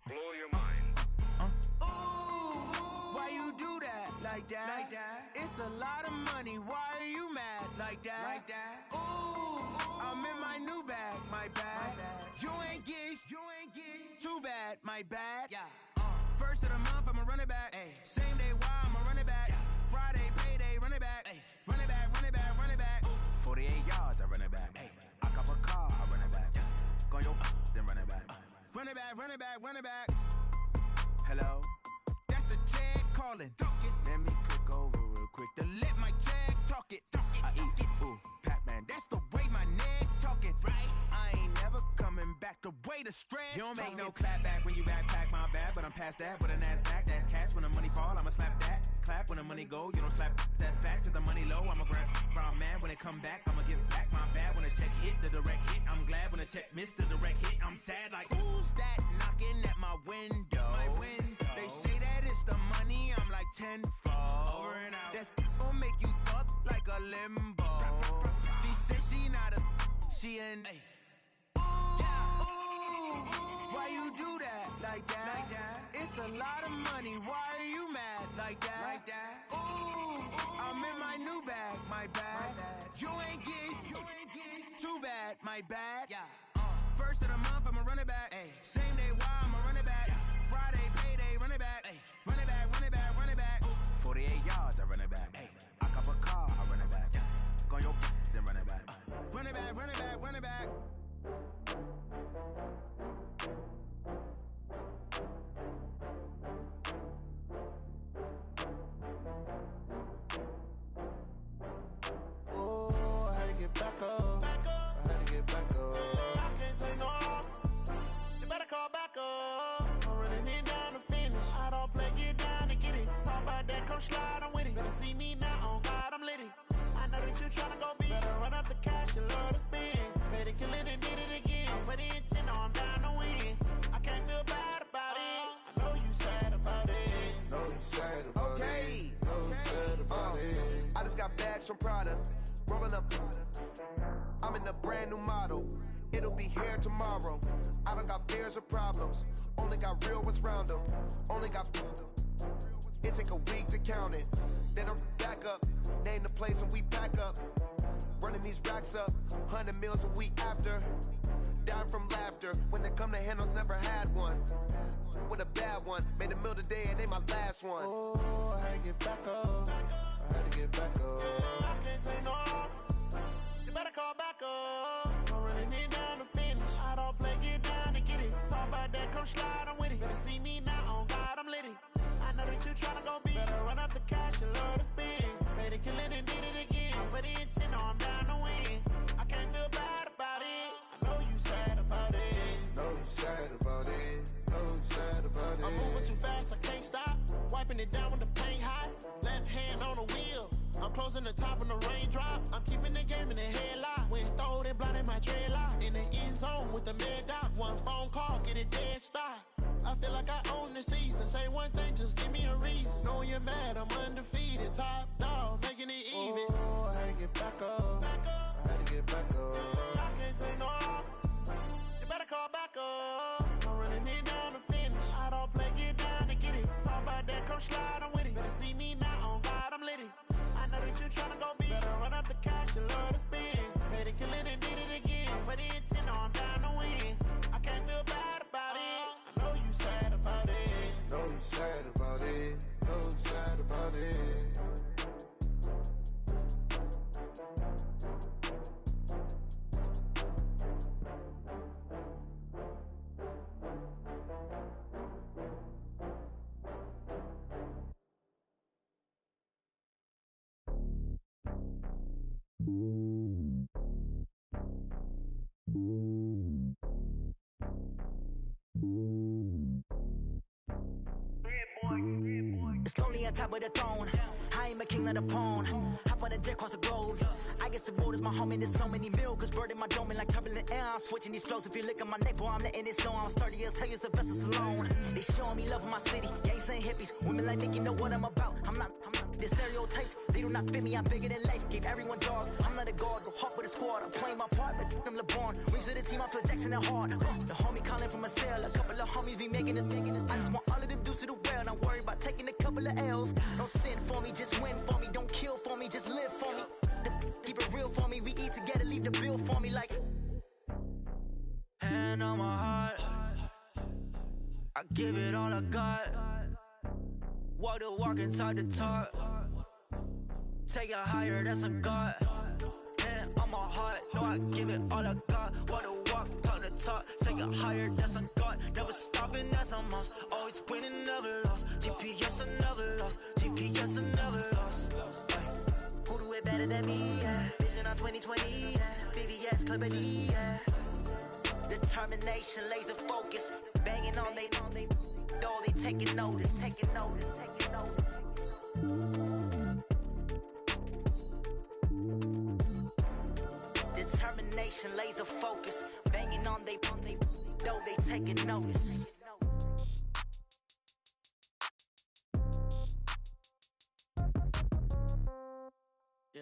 Blow your mind. Why you do that? Like that? It's a lot of money. Why are you mad? Like that? Ooh, I'm in my new bag. My bad. You ain't get too bad. My bad. Yeah. First of the month, I'ma run it back. Ay. Same day, why I'ma run it back. Friday, payday, run it back. Ay. Run it back, run it back, run it back. 48 yards, I run it back. Ay. I cop a car, I run it back. Go yo, then run it back. Run it back, run it back, run it back. Hello? That's the Jag calling. Let me click over real quick to let my Jag talk it. I eat it, ooh, Pac-Man. That's the way my neck talking. Right? I ain't never coming back the way the stress. You don't make no clap back when you backpack, my bad. But I'm past that with a NASDAQ. That's cash when the money fall, I'ma slap that. Clap when the money go, you don't slap. That's facts. If the money low, I'ma grab brown man. When it come back, I'ma give back my bad. When the check hit, the direct hit. I'm glad when the check missed the direct hit. I'm sad like, who's that knocking at my window? They say that it's the money, I'm like tenfold. Over and out. That's gon' make you up like a limbo. She said she not a, she an. Why you do that? Like that? It's a lot of money. Why are you mad? Like that? Ooh, I'm in my new bag. My bad. You ain't get too bad. My bad. Yeah. First of the month, I'ma run it back. Ay. Same day, why I'ma run it back. Friday, payday, run it back. Ay. Run it back, run it back, run it back. 48 yards, I run it back. Ay. I cop a car, then run it back. Run it back, run it back, run it back. Oh, I had to get back up. I had to get back up. I can't take no loss. You better call back up. I'm running it down to finish. I don't play, get down to get it. Talk about that, come slide, I'm with it. Better see me now, on God, I'm litty. I know that you tryna go big. Better run up the cash, you love to spend. Better kill it and did it again. I'm with the intent, no, I'm down to win. I can't feel bad about it. I know you sad about it. Know you sad about it. Know you sad about it. I just got bags from Prada. Rolling up. I'm in a brand new model. It'll be here tomorrow. I don't got fears or problems. Only got real ones round them. Only got. It take a week to count it. Then I'm back up. Name the place and we pack up. Running these racks up. 100 meals a week after. Down from laughter. When they come to handles, never had one. With a bad one. Made a meal today and they my last one. Oh, I had to get back up. I had to get back up. I can't take no loss. You better call back up. I'm running it down to finish. I don't play, get down to get it. Talk about that, come slide, I'm with it. Better see me now, on God, I'm litty. I know that you tryna go big. Better run up the cash, you love to spend. Better kill it and did it again. But the intent, no, I'm down to win. I can't feel bad about it. I know you sad about it. Know you sad about it. Know you sad about it. I'm moving too fast, I can't stop. Wiping it down with the paint hot. Left hand on the wheel. I'm closing the top and the raindrop. I'm keeping the game in the headlock. When throw it, blind in my dreadlock. In the end zone with the mid dot. One phone call, get it dead stop. I feel like I own the season. Say one thing, just give me a reason. Knowing you're mad, I'm undefeated. Top dog, making it even. Oh, I had to get back up. I had to get back up. I can't take no loss. You better call back up. I'm running it down to finish. I don't play, get down to get it. Talk about that, come slide, I'm with it. Better see me now, on God, I'm litty. I know that you tryna go big. Better run up the cash, you love to spend. Better kill it and did it again. But the intent, no, I'm down to win. I can't feel bad about it. I know you sad about it. Know you sad about it. Know you sad about it. It's lonely on top of the throne. I ain't a king of the pawn. Hop on a jet across the globe. I guess the road is my home and there's so many milkers. Bird in my dome and like turbulent air. I'm switching these flows. If you look at my neck, boy, I'm letting it slow. I'm sturdy as hell, Sylvester Stallone. They showing me love in my city. Gangs ain't hippies. Women like Nicky know what I'm about. I'm not the stereotypes. They do not fit me. I'm bigger than life. Give everyone dogs. I'm not a guard. Go hard with a squad. I'm playing my part, but them LeBron. Rings to the team. I feel Jackson and hard. The homie calling from a cell. A couple of homies be making it. I just want all of them dudes to do well. Not worry about taking a couple of L's. Don't sin for me, just win for me. Don't kill for me, just live for me. Keep it real for me. We eat together, leave the bill for me like. Hand on my heart, I give it all I got. Walk the walk and talk the talk. Take it higher, that's a God. Hand on my heart, no, I give it all I got. Walk the walk, talk the talk. Take it higher, that's a God. Never stopping, that's a must. Always winning, never lost. GPS, I never lost. GPS, I never lost. Who do it better than me? Yeah. Vision on 2020. Yeah. VVS, Clippity. Yeah. Determination, laser focus. Banging on they, though they taking notice. Taking notice, taking notice. Determination, laser focus. Banging on they, though they taking notice. Yeah.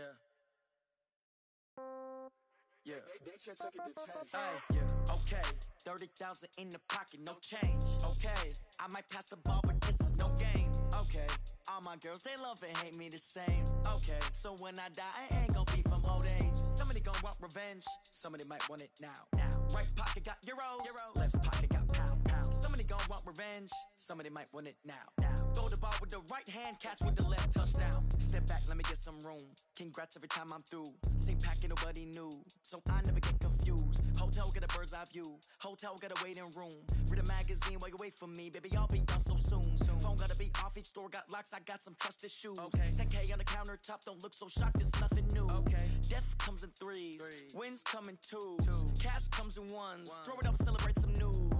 Yeah. Hey, yeah. Okay. 30,000 in the pocket, no change. Okay. I might pass the ball, but this is no game. Okay. All my girls, they love and hate me the same. Okay. So when I die, I ain't gonna be from old age. Somebody gonna want revenge. Somebody might want it now. Right pocket got euros. Left pocket got pound. Somebody gonna want revenge. Somebody might want it now. Throw the ball ball with the right hand, catch with the left, touchdown. Step back, let me get some room. Congrats every time I'm through. Same pack, ain't nobody new, so I never get confused. Hotel, get a bird's eye view. Hotel, get a waiting room. Read a magazine while you wait for me, baby, I'll be done so soon. Phone gotta be off, each store got locks, I got some trusted shoes. 10K on the countertop, don't look so shocked, it's nothing new. Death comes in threes, wins come in twos. Cash comes in ones, throw it up, celebrate some news.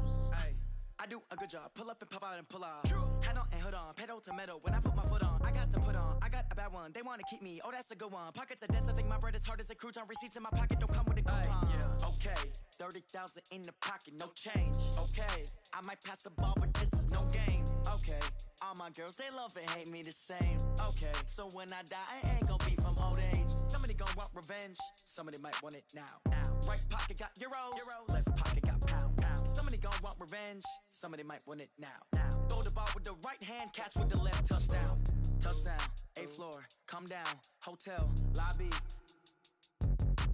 I do a good job, pull up and pop out and pull out. Hat on and hood on, pedal to metal. When I put my foot on, I got to put on. I got a bad one, they wanna keep me, oh that's a good one. Pockets are dense, I think my bread is hard as a crouton. Receipts in my pocket don't come with a coupon. Okay, 30,000 in the pocket, no change. Okay, I might pass the ball, but this is no game. Okay, all my girls, they love and hate me the same. Okay, so when I die, I ain't gon' be from old age. Somebody gon' want revenge, somebody might want it now. Right pocket got euros, left pocket got pounds. Somebody gon' want revenge, somebody might want it now. Throw the ball with the right hand, catch with the left, touchdown. Touchdown, 8th floor, come down, hotel, lobby.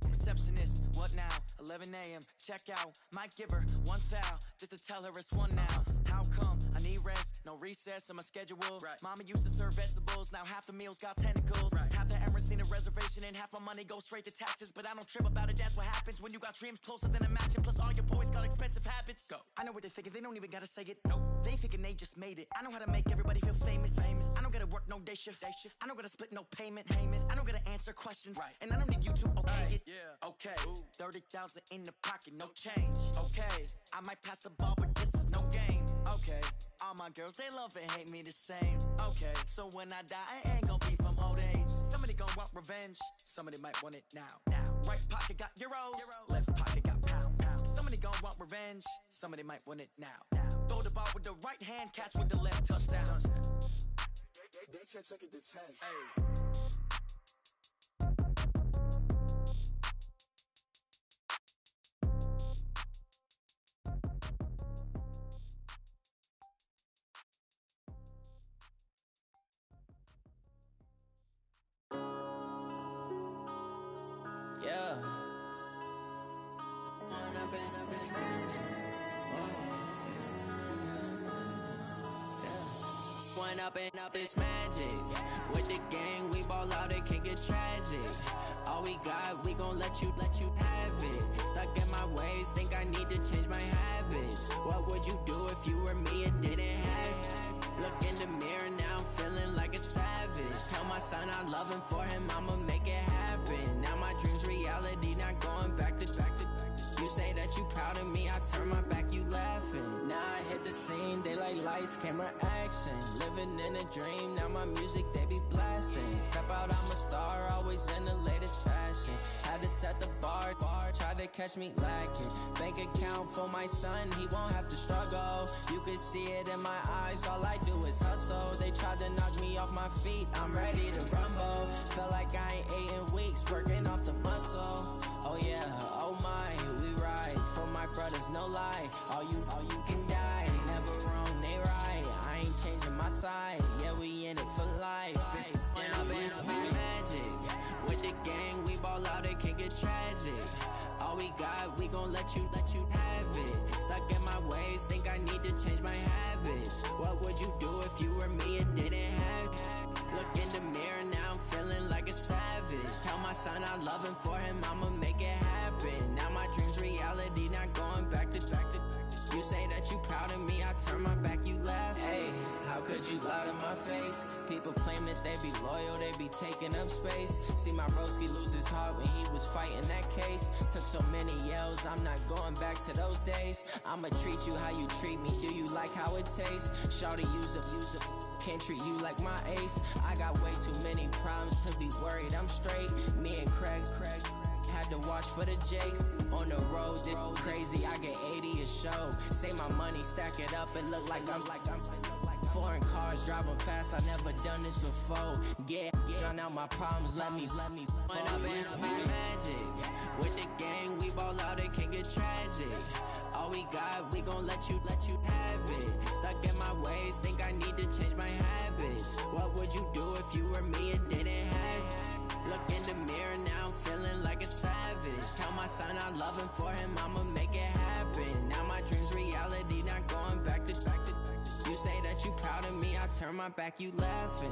Receptionist, what now? 11 a.m., check out. Might give her one foul, just to tell her it's one now. How come? I need rest, no recess in my schedule. Mama used to serve vegetables, now half the meals got tentacles. Half the Emirates need a reservation and half my money goes straight to taxes. But I don't trip about it, that's what happens when you got dreams closer than a matching. Plus all your boys got expensive habits. Go. I know what they're thinking, they don't even gotta say it. Nope. They thinking they just made it. I know how to make everybody feel famous. I don't gotta work no day shift. I don't gotta split no payment. I don't gotta answer questions. And I don't need you to okay it. Okay, 30,000 in the pocket, no change. Okay, I might pass the ball, but this is no game. Okay, all my girls, they love and hate me the same. Okay, so when I die, I ain't gon' be from old age. Somebody gon' want revenge, somebody might want it now. Right pocket got euros, left pocket got pounds. Somebody gon' want revenge, somebody might want it now. Throw the ball with the right hand, catch with the left, touchdown. They can't take it to 10. Yeah. One up and up is magic. With the gang, we ball out, it can get tragic. All we got, we gon' let you have it. Stuck in my ways, think I need to change my habits. What would you do if you were me and didn't have it? Look in the mirror, now I'm feeling like a savage. Tell my son I love him, for him I'ma make it happen. Now my dream's reality, not going back to. You say that you proud of me, I turn my back, you laughing. Now I hit the scene, they like lights, camera, action. Living in a dream, now my music, they be blasting. Step out, I'm a star, always in the latest fashion. Had to set the bar, try to catch me lacking. Bank account for my son, he won't have to struggle. You can see it in my eyes, all I do is hustle. They tried to knock me off my feet, I'm ready to rumble. Felt like I ain't ate in weeks, working off the muscle. Oh yeah, oh my, we ride for my brothers, no lie. All you can die, never wrong, they right. I ain't changing my side, yeah, we in it for life. If up is magic. With the gang, we ball out, it can get tragic. All we got, we gon' let you have it. Stuck in my ways, think I need to change my habits. What would you do if you were me and didn't have it? Look in the mirror, now I'm feeling like a savage. Tell my son I love him, for him I'ma make it happen. Now my dream's reality, not going back to. You say that you proud of me, I turn my back, you laugh. Hey, how could you lie to my face? People claim that they be loyal, they be taking up space. See my broski lose his heart when he was fighting that case. Took so many yells, I'm not going back to those days. I'ma treat you how you treat me, do you like how it tastes? Shawty, use up. Can't treat you like my ace. I got way too many problems to be worried, I'm straight. Me and Craig had to watch for the Jakes. On the road, this crazy, I get 80 a show. Say my money, stack it up, it look like I'm foreign cars, driving fast, I never done this before. Get drown out my problems, let me One up and up is magic. With the gang, we ball out, it can get tragic. All we got, we gon' let you have it. Stuck in my ways, think I need to change my habits. What would you do if you were me and didn't have it? Look in the mirror, now I'm feeling like a savage. Tell my son I love him, for him I'ma make it happen. Now my dream's reality, not going back to. You say that you proud of me, I turn my back, you laughing.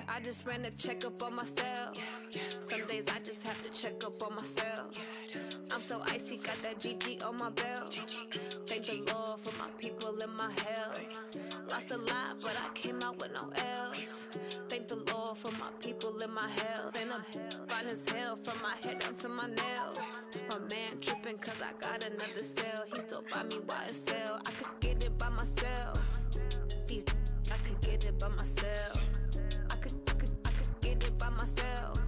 I just ran a checkup on myself. Some days I just have to check up on myself. I'm so icy, got that GG on my belt. Thank the Lord for my people in my health. Lost a lot, but I came out with no else. Thank the Lord for my people in my health. And I'm fine as hell from my head down to my nails. My man tripping cause I got another cell. He still buy me YSL. I could get it by myself. These I could get it by myself. I could get it by myself.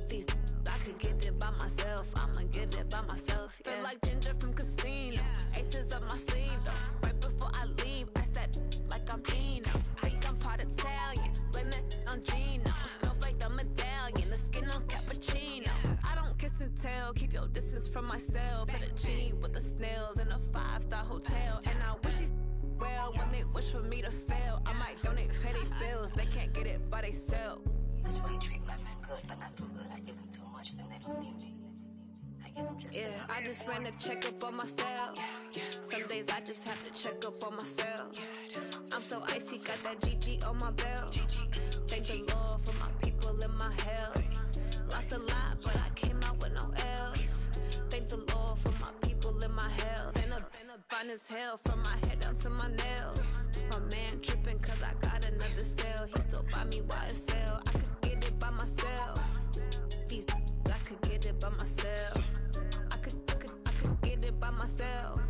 These I could get it by myself. I'ma get it by myself. Yeah. Feel like Ginger from Casino. Aces up my sleeve though. Right before I leave, I said like I'm Dino. Think I'm part Italian. Blame it on Gino. Snowflake the medallion. The skin on cappuccino. I don't kiss and tell. Keep your distance from myself. Fettuccine with the snails in a 5-star hotel. And I wish he's well when they wish for me to fail. I might donate petty bills. They can't get it by themselves. That's why you treat my friend good, but not too good. I give them too much, then they don't need me. I give them just I just ran a checkup on myself. Some days I just have to check up on myself. I'm so icy, got that GG on my belt. Thank the Lord for my people in my health. Lost a lot, but I came out with no else. Thank the Lord for my people in my health. And I'm fine as hell from my head down to my nails. My man tripping cause I got another cell. He still buy me YSL. I could get it by myself. These I could get it by myself. I could get it by myself.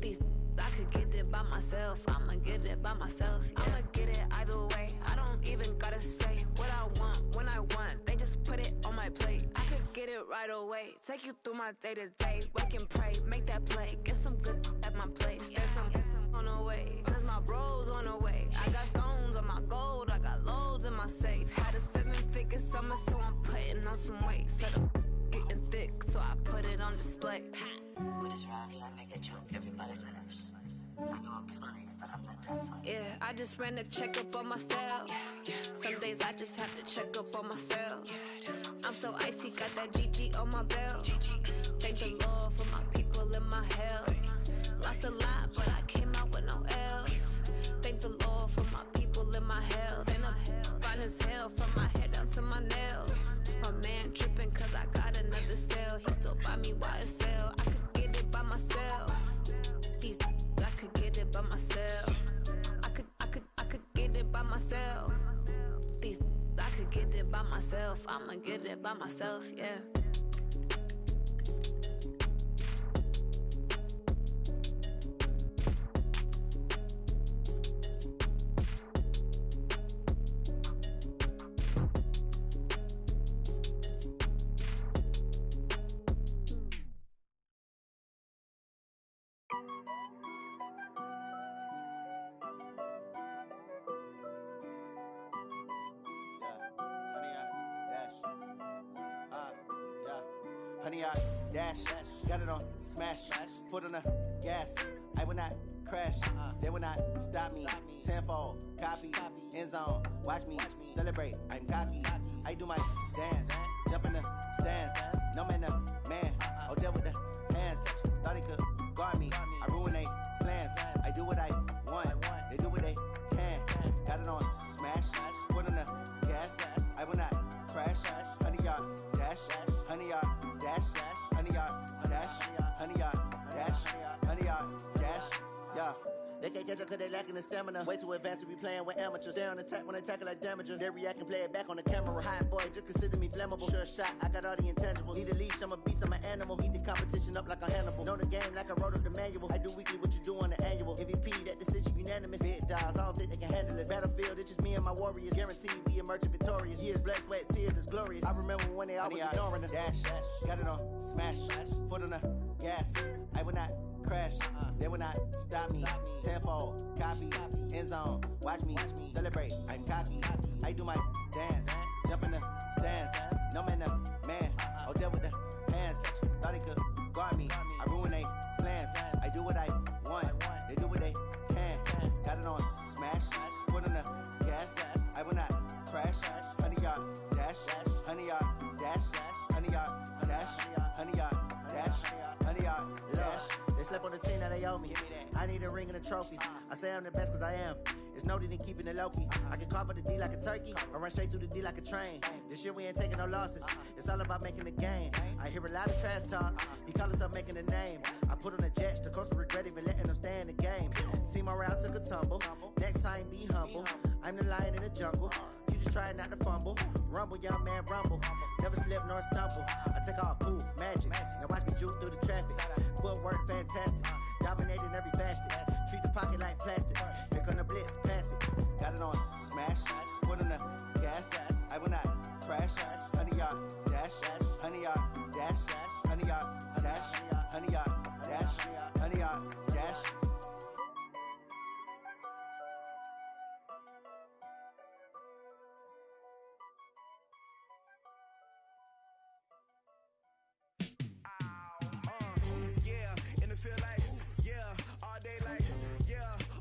These I could get it by myself. I'ma get it by myself. Yeah. I'ma get it either way. I don't even gotta say what I want when I want. They just put it on my plate. I could get it right away. Take you through my day to day. Wake and pray, make that play. Get some good at my place. There's some on the way. Cause my bros on the way. I got stones on my gold. I got loads in my safe. Had a 7-figure summer, so I'm putting on some weight. Set up getting thick, so I put it on display. With this round, I make a joke, everybody laughs. I know I'm funny, but I'm not that funny. Yeah, I just ran a checkup on myself. Some days I just have to check up on myself. I'm so icy, got that GG on my belt. Thank the Lord for my people in my health. Lost a lot, but I came out with no else. Thank the Lord for my people in my health. And I'm fine as hell from my head down to my nails. My man tripping cause I got another cell. He still buy me YSL. I could get it by myself. These I could get it by myself. I could get it by myself. These I could get it by myself. I'ma get it by myself, yeah. Honey, I dash, got it on smash, foot on the gas. I will not crash, they will not stop me. Tenfold, copy, end zone, watch me celebrate. I'm cocky, I do my dance, jump in the stands. No man, the man, oh, deal with the hands. Thought he could guard me, I ruin they plans. I do what I want, they do what they can. Got it on smash, foot on the gas. I will not crash, honey, y'all dash, honey, y'all dash, honey, y'all dash, honey, y'all dash, honey, y'all dash, yeah. They can't catch up cause they lacking the stamina. Way too advanced to be playing with amateurs. Stay on attack when they tackle like damager. They react and play it back on the camera. Hot boy, just consider me flammable. Sure shot, I got all the intangibles. Need a leash, I'm a beast, I'm an animal. Heat the competition up like a Hannibal. Know the game like I wrote up the manual. I do weekly what you do on the annual. MVP, that decision unanimous. Big dials, I don't think they can handle it. Battlefield, it's just me and my warriors. Guaranteed we emerging victorious. Years, blood, sweat, tears is glorious. I remember when they always ignoring us. Dash, got it on smash, foot on the gas. I will not crash, they will not stop me. Tenfold, copy, end zone, watch me celebrate. I'm cocky, I do my dance, jump in the stands. No man, the man, oh, deal with the hands. thought they could guard me. I ruin they plans. I do what I want. They do what they can. Got it on smash. Foot on the gas. I will not crash. 100-yard dash. 100-yard dash. 100-yard dash. 100-yard dash. 100-yard dash. They slept on the team that they owe me. I need a ring and a trophy. I say I'm the best cause I am. It's noted in keeping it low-key. I can carve for the D like a turkey, or run straight through the D like a train. This year we ain't taking no losses. It's all about making the game. I hear a lot of trash talk. He call himself making a name. I put on the jets. The coach regret even letting them stay in the game. Team morale took a tumble. Next time be humble. I'm the lion in the jungle. You just trying not to fumble. Rumble, young man, rumble. Never slip nor stumble. I take off, poof, magic. Now watch me juke through the traffic. Footwork fantastic. Dominating every facet. Treat the pocket like plastic. Here come the blitz, pass it. Got it on smash. Foot on the gas. I will not crash. 100-yard dash. 100-yard dash. 100-yard dash. 100-yard dash. 100-yard dash. Yeah, in the field like, yeah, all day like, yeah,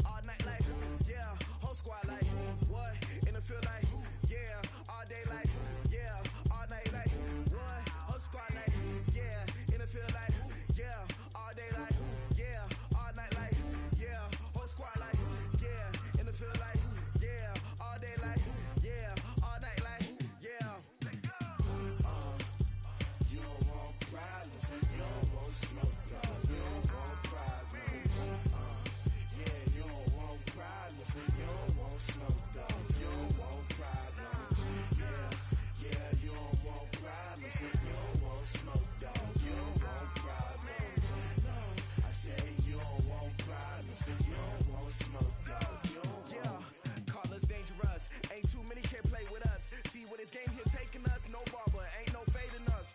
all night like, yeah, whole squad like, what? In the field like, yeah, all day like, yeah, all night like, what? Whole squad like, yeah, in the field like, yeah, all day like, yeah, all night like, yeah, whole squad like, yeah, in the field like, yeah, all day like, yeah, all night like, yeah. You don't want problems, you don't want smoke, no, you don't want problems. Yeah, you don't want problems, you don't want smoke, dog, you don't want problems. Yeah, you don't want problems, you don't want smoke, dog, you don't want problems. No, I say you don't want problems, you don't want smoke, dog, you don't want. Yeah, call us dangerous, ain't too many can play with us. See what this game here taking us, no barber, ain't no fading us.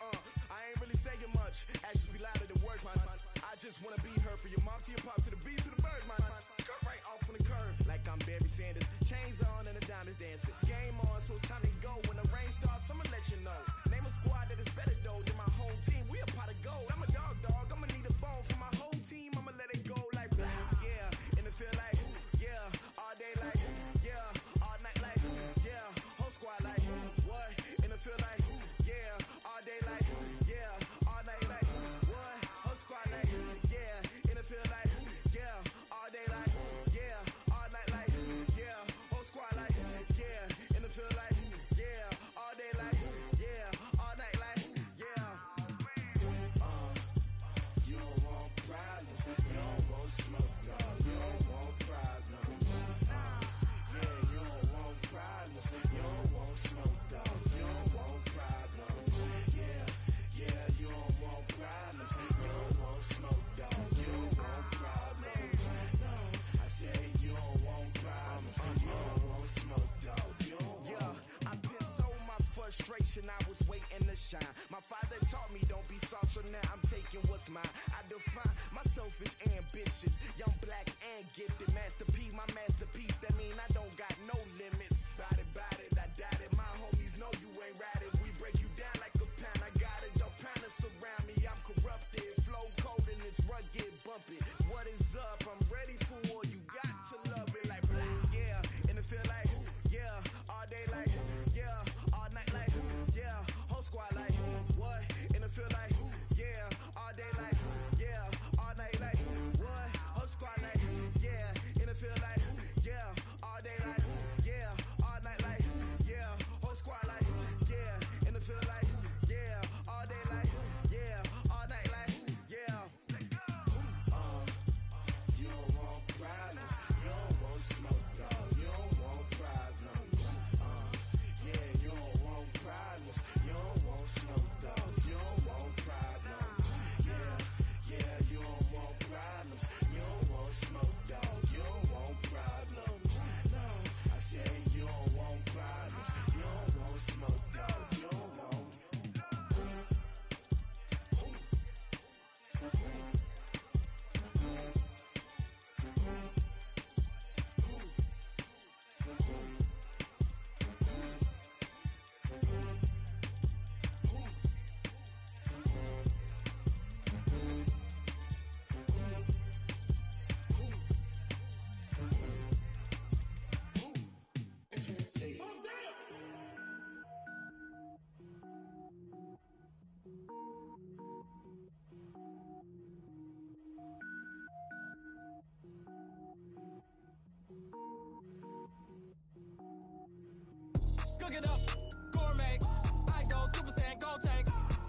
I ain't really saying much, actions be louder than words, man. I just wanna be heard from your mom to your pop to the beat to the bird, man. Cut right off on the curb, like I'm Barry Sanders. Chains on and the diamonds dancing. Game on, so it's time to go. When the rain starts, I'ma let you know. Name a squad that is better though than my whole team. We a pot of gold. I'm a dog. I'ma need a bone for my whole team. I'ma let it go like, yeah, in the field like, yeah, all day like, yeah, all night like, yeah, whole squad like, what? In the field like, yeah, all day like, yeah, all night like, what? Whole squad like, yeah, in the field like, yeah, all day like, yeah, all night like, yeah, whole squad like, yeah, in the field like, yeah, all day like, yeah, all night like, yeah. You don't want problems, you don't want smoke, no, you don't want problems. Yeah, you don't want problems, you don't want smoke, dog, you don't want problems. Yeah, you don't want problems, you don't want smoke, dog, you don't want problems. No, I say you don't want problems, you don't want smoke, dog, you don't want. Yeah, I've been so my frustration, I was waiting to shine. My father taught me don't be soft, so now I'm taking what's mine. I define myself as ambitious, young, black, and gifted. Master P, my masterpiece, that mean I don't got no limits. Bout it, I doubt it. My homies know you ain't ratted. We break you down like a pound. I got it, don't pound us around me. I'm corrupted, flow cold and it's rugged, bumpy. What is up? I'm ready for war. You got to love it like, yeah, in the field like, yeah, all day like, yeah, all night like, yeah, whole squad like, what? In the field like, yeah, all day like, yeah, all night like, what? Whole squad like, yeah, in the field like, yeah, all day like. Cook it up, gourmet. I go Super Saiyan, gold tank.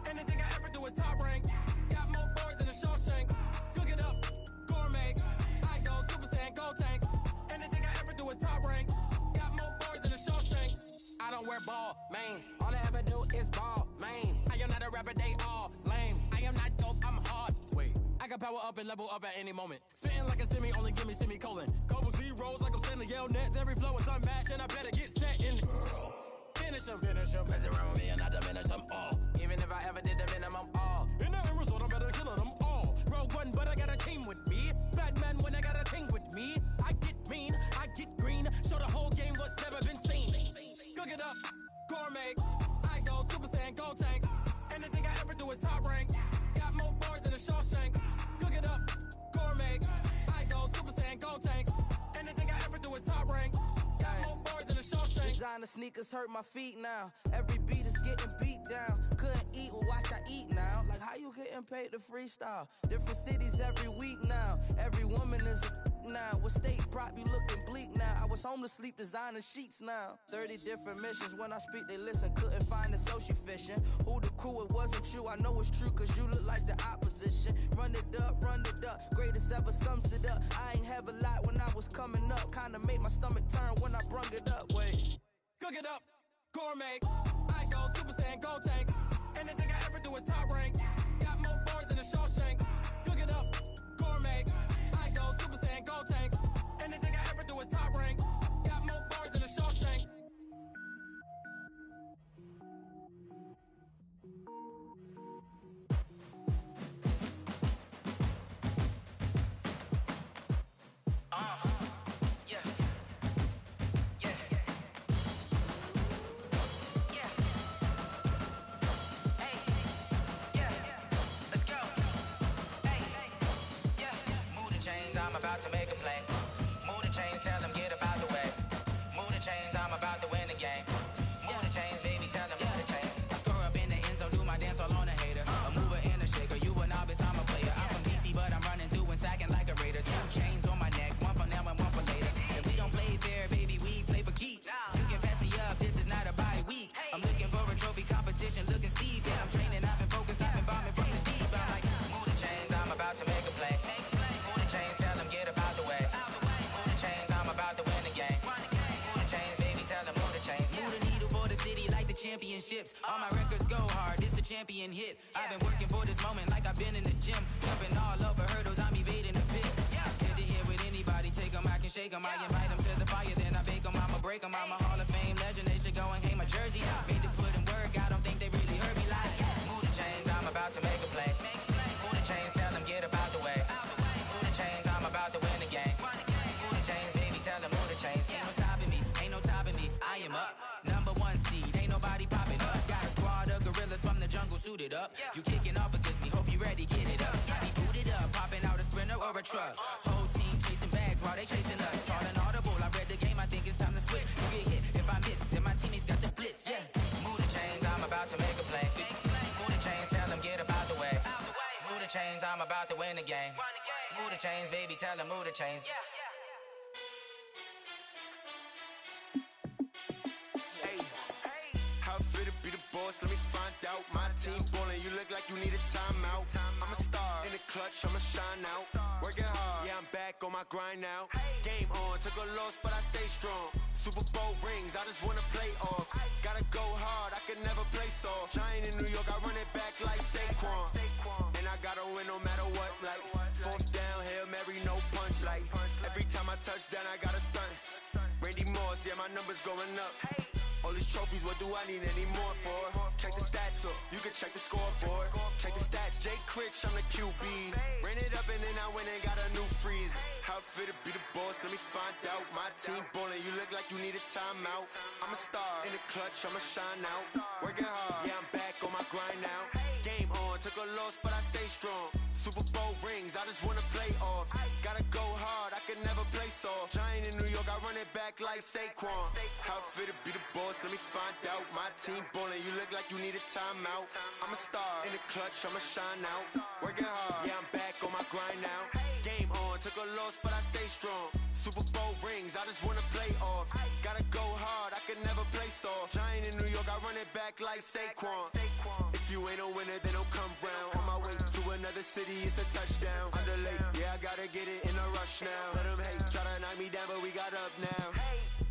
Anything I ever do is top rank. Got more boards than a Shawshank. Cook it up, gourmet. I go Super Saiyan, gold tank. Anything I ever do is top rank. Got more boards than a Shawshank. I don't wear ball mains. All I ever do is ball main. I am not a rapper, they all lame. I am not dope, I'm hard. Wait, I can power up and level up at any moment. Spitting like a semi, only give me semicolon. Couple zeros like I'm sending yell nets. Every flow is unmatched and I better get set in. Finish them. Mess around with me and I diminish them all. Even if I ever did the minimum, all. In the end result, I'm better killing them all. Rogue One, but I got a team with me. Batman when I got a team with me. I get mean, I get green. Show the whole game what's never been seen. Cook it up, gourmet. I go Super Saiyan, gold tank. Anything I ever do is top rank. Got more bars than a Shawshank. Cook it up, gourmet. I go Super Saiyan, gold tank. Anything I ever do is top rank. Got more bars than a Shawshank. Designer sneakers hurt my feet now. Every beat is getting beat down. Couldn't eat, well watch I eat now. Like how you getting paid to freestyle? Different cities every week now. Every woman is a now. What state prop you looking bleak now? I was home to sleep designing sheets now. 30 different missions. When I speak they listen. Couldn't find it so she fishing. Who the crew? It wasn't you. I know it's true cause you look like the opposition. Run it up. Greatest ever sums it up. I ain't have a lot when I was coming up. Kinda made my stomach turn when I brung it up. Wait. Cook it up, gourmet. I go Super Saiyan, gold tank. Anything I ever do is top rank. Got more bars than a Shawshank. Cook it up, gourmet. I go Super Saiyan, gold tank. Anything I ever do is top rank. Got more bars than a Shawshank. I'm about to make a play. Move the chains, tell them get up out the way. Move the chains, I'm about to win the game. Move the chains, baby, tell them move the chains. I score up in the end zone, do my dance all on a hater. A mover and a shaker, you a novice, I'm a player. I'm from DC, but I'm running through and sacking like a raider. 2 chains on my neck, one for now and one for later. If we don't play fair, baby, we play for keeps. You can pass me up, this is not a bye week. I'm looking for a trophy competition, looking steep. Yeah, I'm training, I've been focused, I've been bombing from the deep. I'm like, move the chains, I'm about to make a play. Move the chains, tell them get up out the way. Move the chains, I'm about to win the game. Move the chains, baby, tell them move the chains. Move the needle for the city like the championships. All my records go hard, this a champion hit. I've been working for this moment like I've been in the gym. Jumping all over hurdles, I'm evading the pit. Head to head with anybody, take them, I can shake them. I invite them to the fire, then I bake them, I'ma break them. I'm a Hall of Fame legend, they should go and hang my jersey. Made to put in work, I don't think they really heard me like. Move the chains, I'm about to make a play. Move the chains, tell them get up out the way. Move the chains, I'm about to win the game. Move the chains, baby, tell them move the chains. Ain't no stopping me, ain't no topping me, I am up. Number 1 seed, ain't nobody popping up. Got a squad of gorillas from the jungle suited up. You kicking off against me, hope you ready, get it up. I be booted up, popping out a sprinter or a truck. Whole team chasing bags while they chasing us. Calling audible, I read the game, I think it's time to switch. You get hit, if I miss, then my teammates got the blitz, yeah. Move the chains, I'm about to make a play. Move the chains, tell them get up out the way. Move the chains, I'm about to win the game. Move the chains, baby, tell them move the chains. How fit to be the boss, let me find out. My team ballin', you look like you need a timeout. I'm a star, in the clutch, I'ma shine out. Working hard, yeah, I'm back on my grind now. Game on, took a loss, but I stay strong. Super Bowl rings, I just wanna play off. Gotta go hard, I can never play soft. Giant in New York, I run it back like Saquon. And I gotta win no matter what, like 4th down, Hail Mary, no punch. Like every time I touch down, I gotta stunt. Randy Moss, yeah, my numbers going up. All these trophies, what do I need any more for? Check the stats up, you can check the scoreboard. Check the stats, Jay Critch, I'm the QB. Ran it up and then I went and got a new freeze. How fit to be the boss, let me find out. My team ballin', you look like you need a timeout. I'm a star, in the clutch, I'ma shine out. Working hard, yeah, I'm back on my grind now. Game on, took a loss, but I stay strong. Super Bowl rings, I just wanna play off. Gotta go hard, I can never play soft. Giant in New York, I run it back like Saquon. How fit to be the boss, let me find out. My team ballin', you look like you need a timeout. I'm a star, in the clutch, I'ma shine out. Working hard, yeah, I'm back on my grind now. Game on, took a loss, but I stay strong. Super Bowl rings, I just wanna play off. Gotta go hard, I can never play soft. off. Giant in New York, I run it back like Saquon. If you ain't a winner, then don't come round. On my way to another city, it's a touchdown. Underlay, yeah, I gotta get it in a rush now. Let them hate, try to knock me down, but we got up now.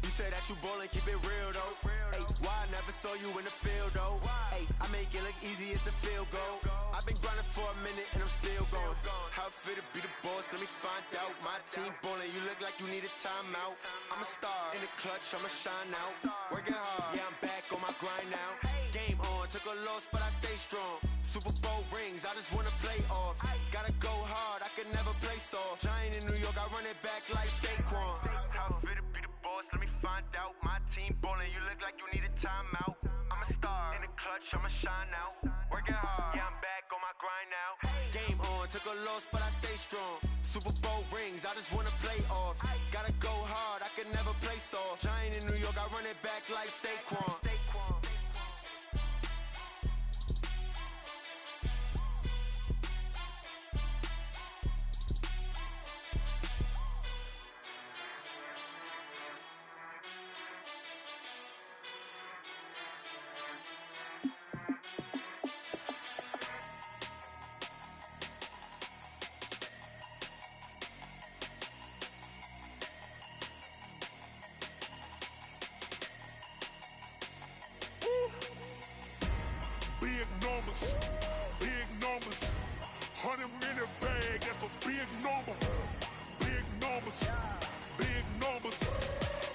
You say that you ballin', keep it real though. Ay, why I never saw you in the field though? Ay, I make it look easy, it's a field goal. I've been grinding for a minute and I'm still going. How it feel to be the boss, let me find out. My team ballin', you look like you need a timeout. I'm a star, in the clutch, I'ma shine out. Working hard, yeah, I'm back on my grind now. Game on, took a loss, but I stay strong. Super Bowl rings, I just wanna play off. Gotta go hard, I can never play soft. Giant in New York, I run it back like Saquon. How it feel to be the boss, let me find out. My team ballin', you look like you need a timeout. I'm a star, in the clutch, I'ma shine out. Working hard, yeah, I'm back on my grind now. Game on, took a loss, but I stay strong. Super Bowl rings, I just wanna play off. Gotta go hard, I can never play soft. Giant in New York, I run it back like Saquon. Big numbers, big numbers. 100-minute bag, that's a big number. Big numbers, big numbers.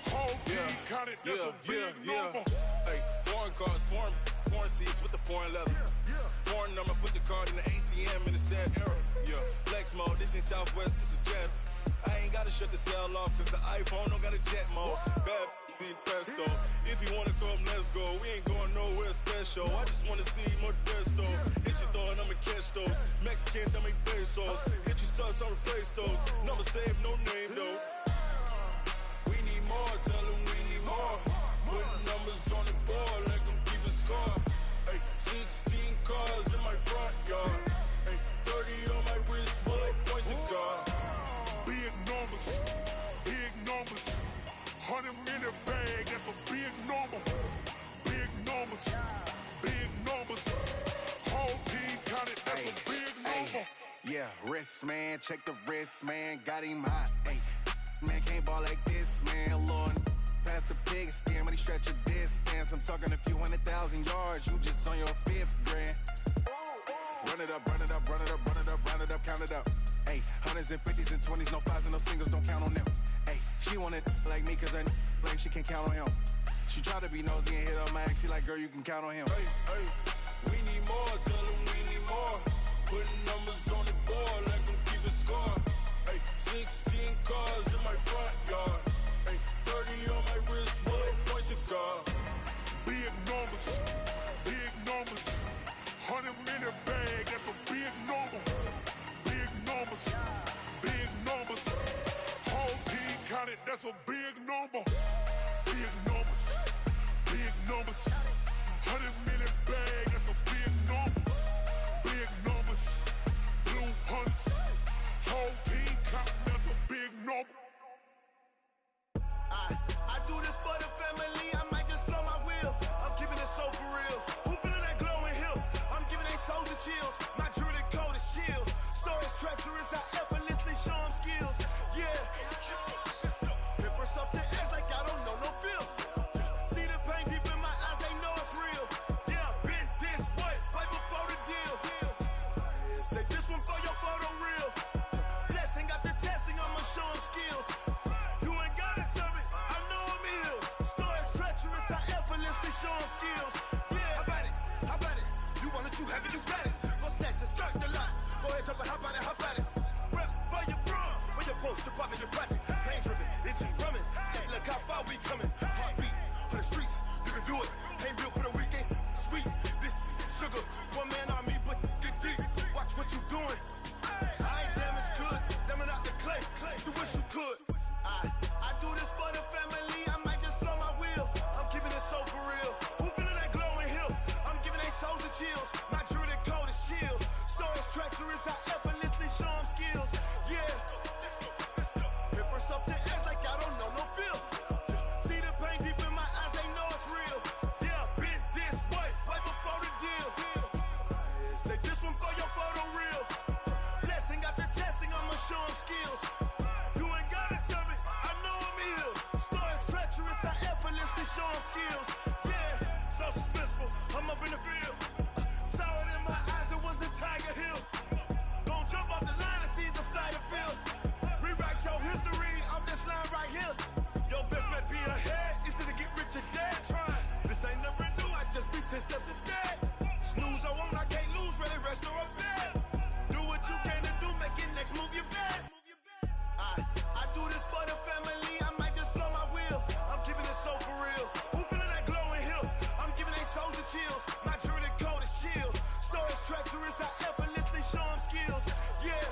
Whole team counted, that's a big number. Hey, foreign cars, foreign seats with the foreign leather. Foreign number, put the card in the ATM in the sad era. Yeah, flex mode, this ain't Southwest, this is Jet. I ain't gotta shut the cell off, cause the iPhone don't got a jet mode. Bad being pesto. If you wanna come, let's go. We ain't going nowhere special. I just wanna see more desto. Hit your thought, I'ma catch those. Mexican, I make pesos. Hit your sauce, I'll replace those. Number save, no name though. We need more, tell them we need more. Put numbers on the board, let them keep a score. Hey, 16 cars in my front yard. Hey, 30 on my wrist, bullet point to God. Big numbers, big numbers. 100-minute bag, that's a big number. Big numbers, big numbers. Whole team counted, that's a big number. Yeah, wrist man, check the wrist man, got him hot. Ay, man can't ball like this, man. Lord, past the pig skin when he stretch a distance. I'm talking a few 100,000 yards, you just on your 5th grand. Run it up, run it up, run it up, run it up, run it up, count it up. Ay, hundreds and 50s and 20s, no 5s and no singles, don't count on them. Ay, she wanted like me cause I like she can count on him. She tried to be nosy and hit up my ex, she like, girl, you can count on him. Hey, hey, we need more, tell them we need more. Putting numbers on the board, let them keep a score. Hey, 16 cars in my front yard. Hey, 30 on my wrist, bullet point to God. Big numbers, big numbers. 100-minute bag, that's a big number. Big numbers, big numbers. Whole team counted, that's a big number. Big numbers, big numbers. 100-minute bag, that's a big number. Big numbers, blue hunts. Whole team counting, that's a big number. I do this for the family, I might just blow my wheel. I'm keeping it so for real. Who feeling that glowing hill? I'm giving they soldier chills. My jewelry code is chill. Stories treacherous, I effortlessly show them skills. Yeah. Hit first up the edge like I don't know no feel. See the pain deep in my eyes, they know it's real. Yeah, been this way, right before the deal. Say this one for your photo real. Blessing after testing, I'ma show them skills. You ain't gotta tell me, I know I'm ill. Stories treacherous, I effortlessly show them skills. Yeah, how about it? How about it? You want it, you have it, you got it. Go snatch it, start the lot. Go ahead, jump it, how about it, how about it? Rep for your bro, for your post, your poppin', your projects. Pain driven, itching, drumming. Look how far we coming. Heartbeat on the streets, you can do it. Ain't built for the weekend, sweet. This sugar, one man army, but get deep. Watch what you doing. I ain't damaged goods, damn out the clay. You wish you could. I do this for the family, I might just blow my wheel. I'm keeping it so for real. Who feeling that glowing hill? I'm giving they soldier chills. My jewelry code is chill. Stories treacherous, I effortlessly show them skills. Yeah. Hit first up the edge like I don't know no feel. See the pain deep in my show them skills. Yeah, so suspenseful, I'm up in the field. Saw it in my eyes, it was the Tiger Hill. Gon' jump off the line and see the flight of field. Rewrite your history off this line right here. Your best bet be ahead, easy to get rich or dead trying. This ain't never new, I just be 10 steps instead. Snooze I won't, I can't lose, ready, rest or up bed. Do what you can to do, make your next move your best. I do this for the family, I might just blow my wheel. I'm keeping it so for real. Who feeling that glowing hill? I'm giving they soldier chills. My jewelry code is chill. Storage treacherous, I effortlessly show them skills. Yeah.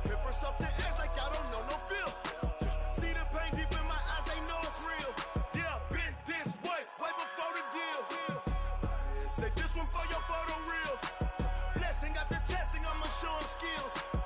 Paper stuff the edge like I don't know no feel. See the pain deep in my eyes, they know it's real. Yeah, been this way before the deal. Say this one for your photo reel. Blessing after testing, I'ma show them skills.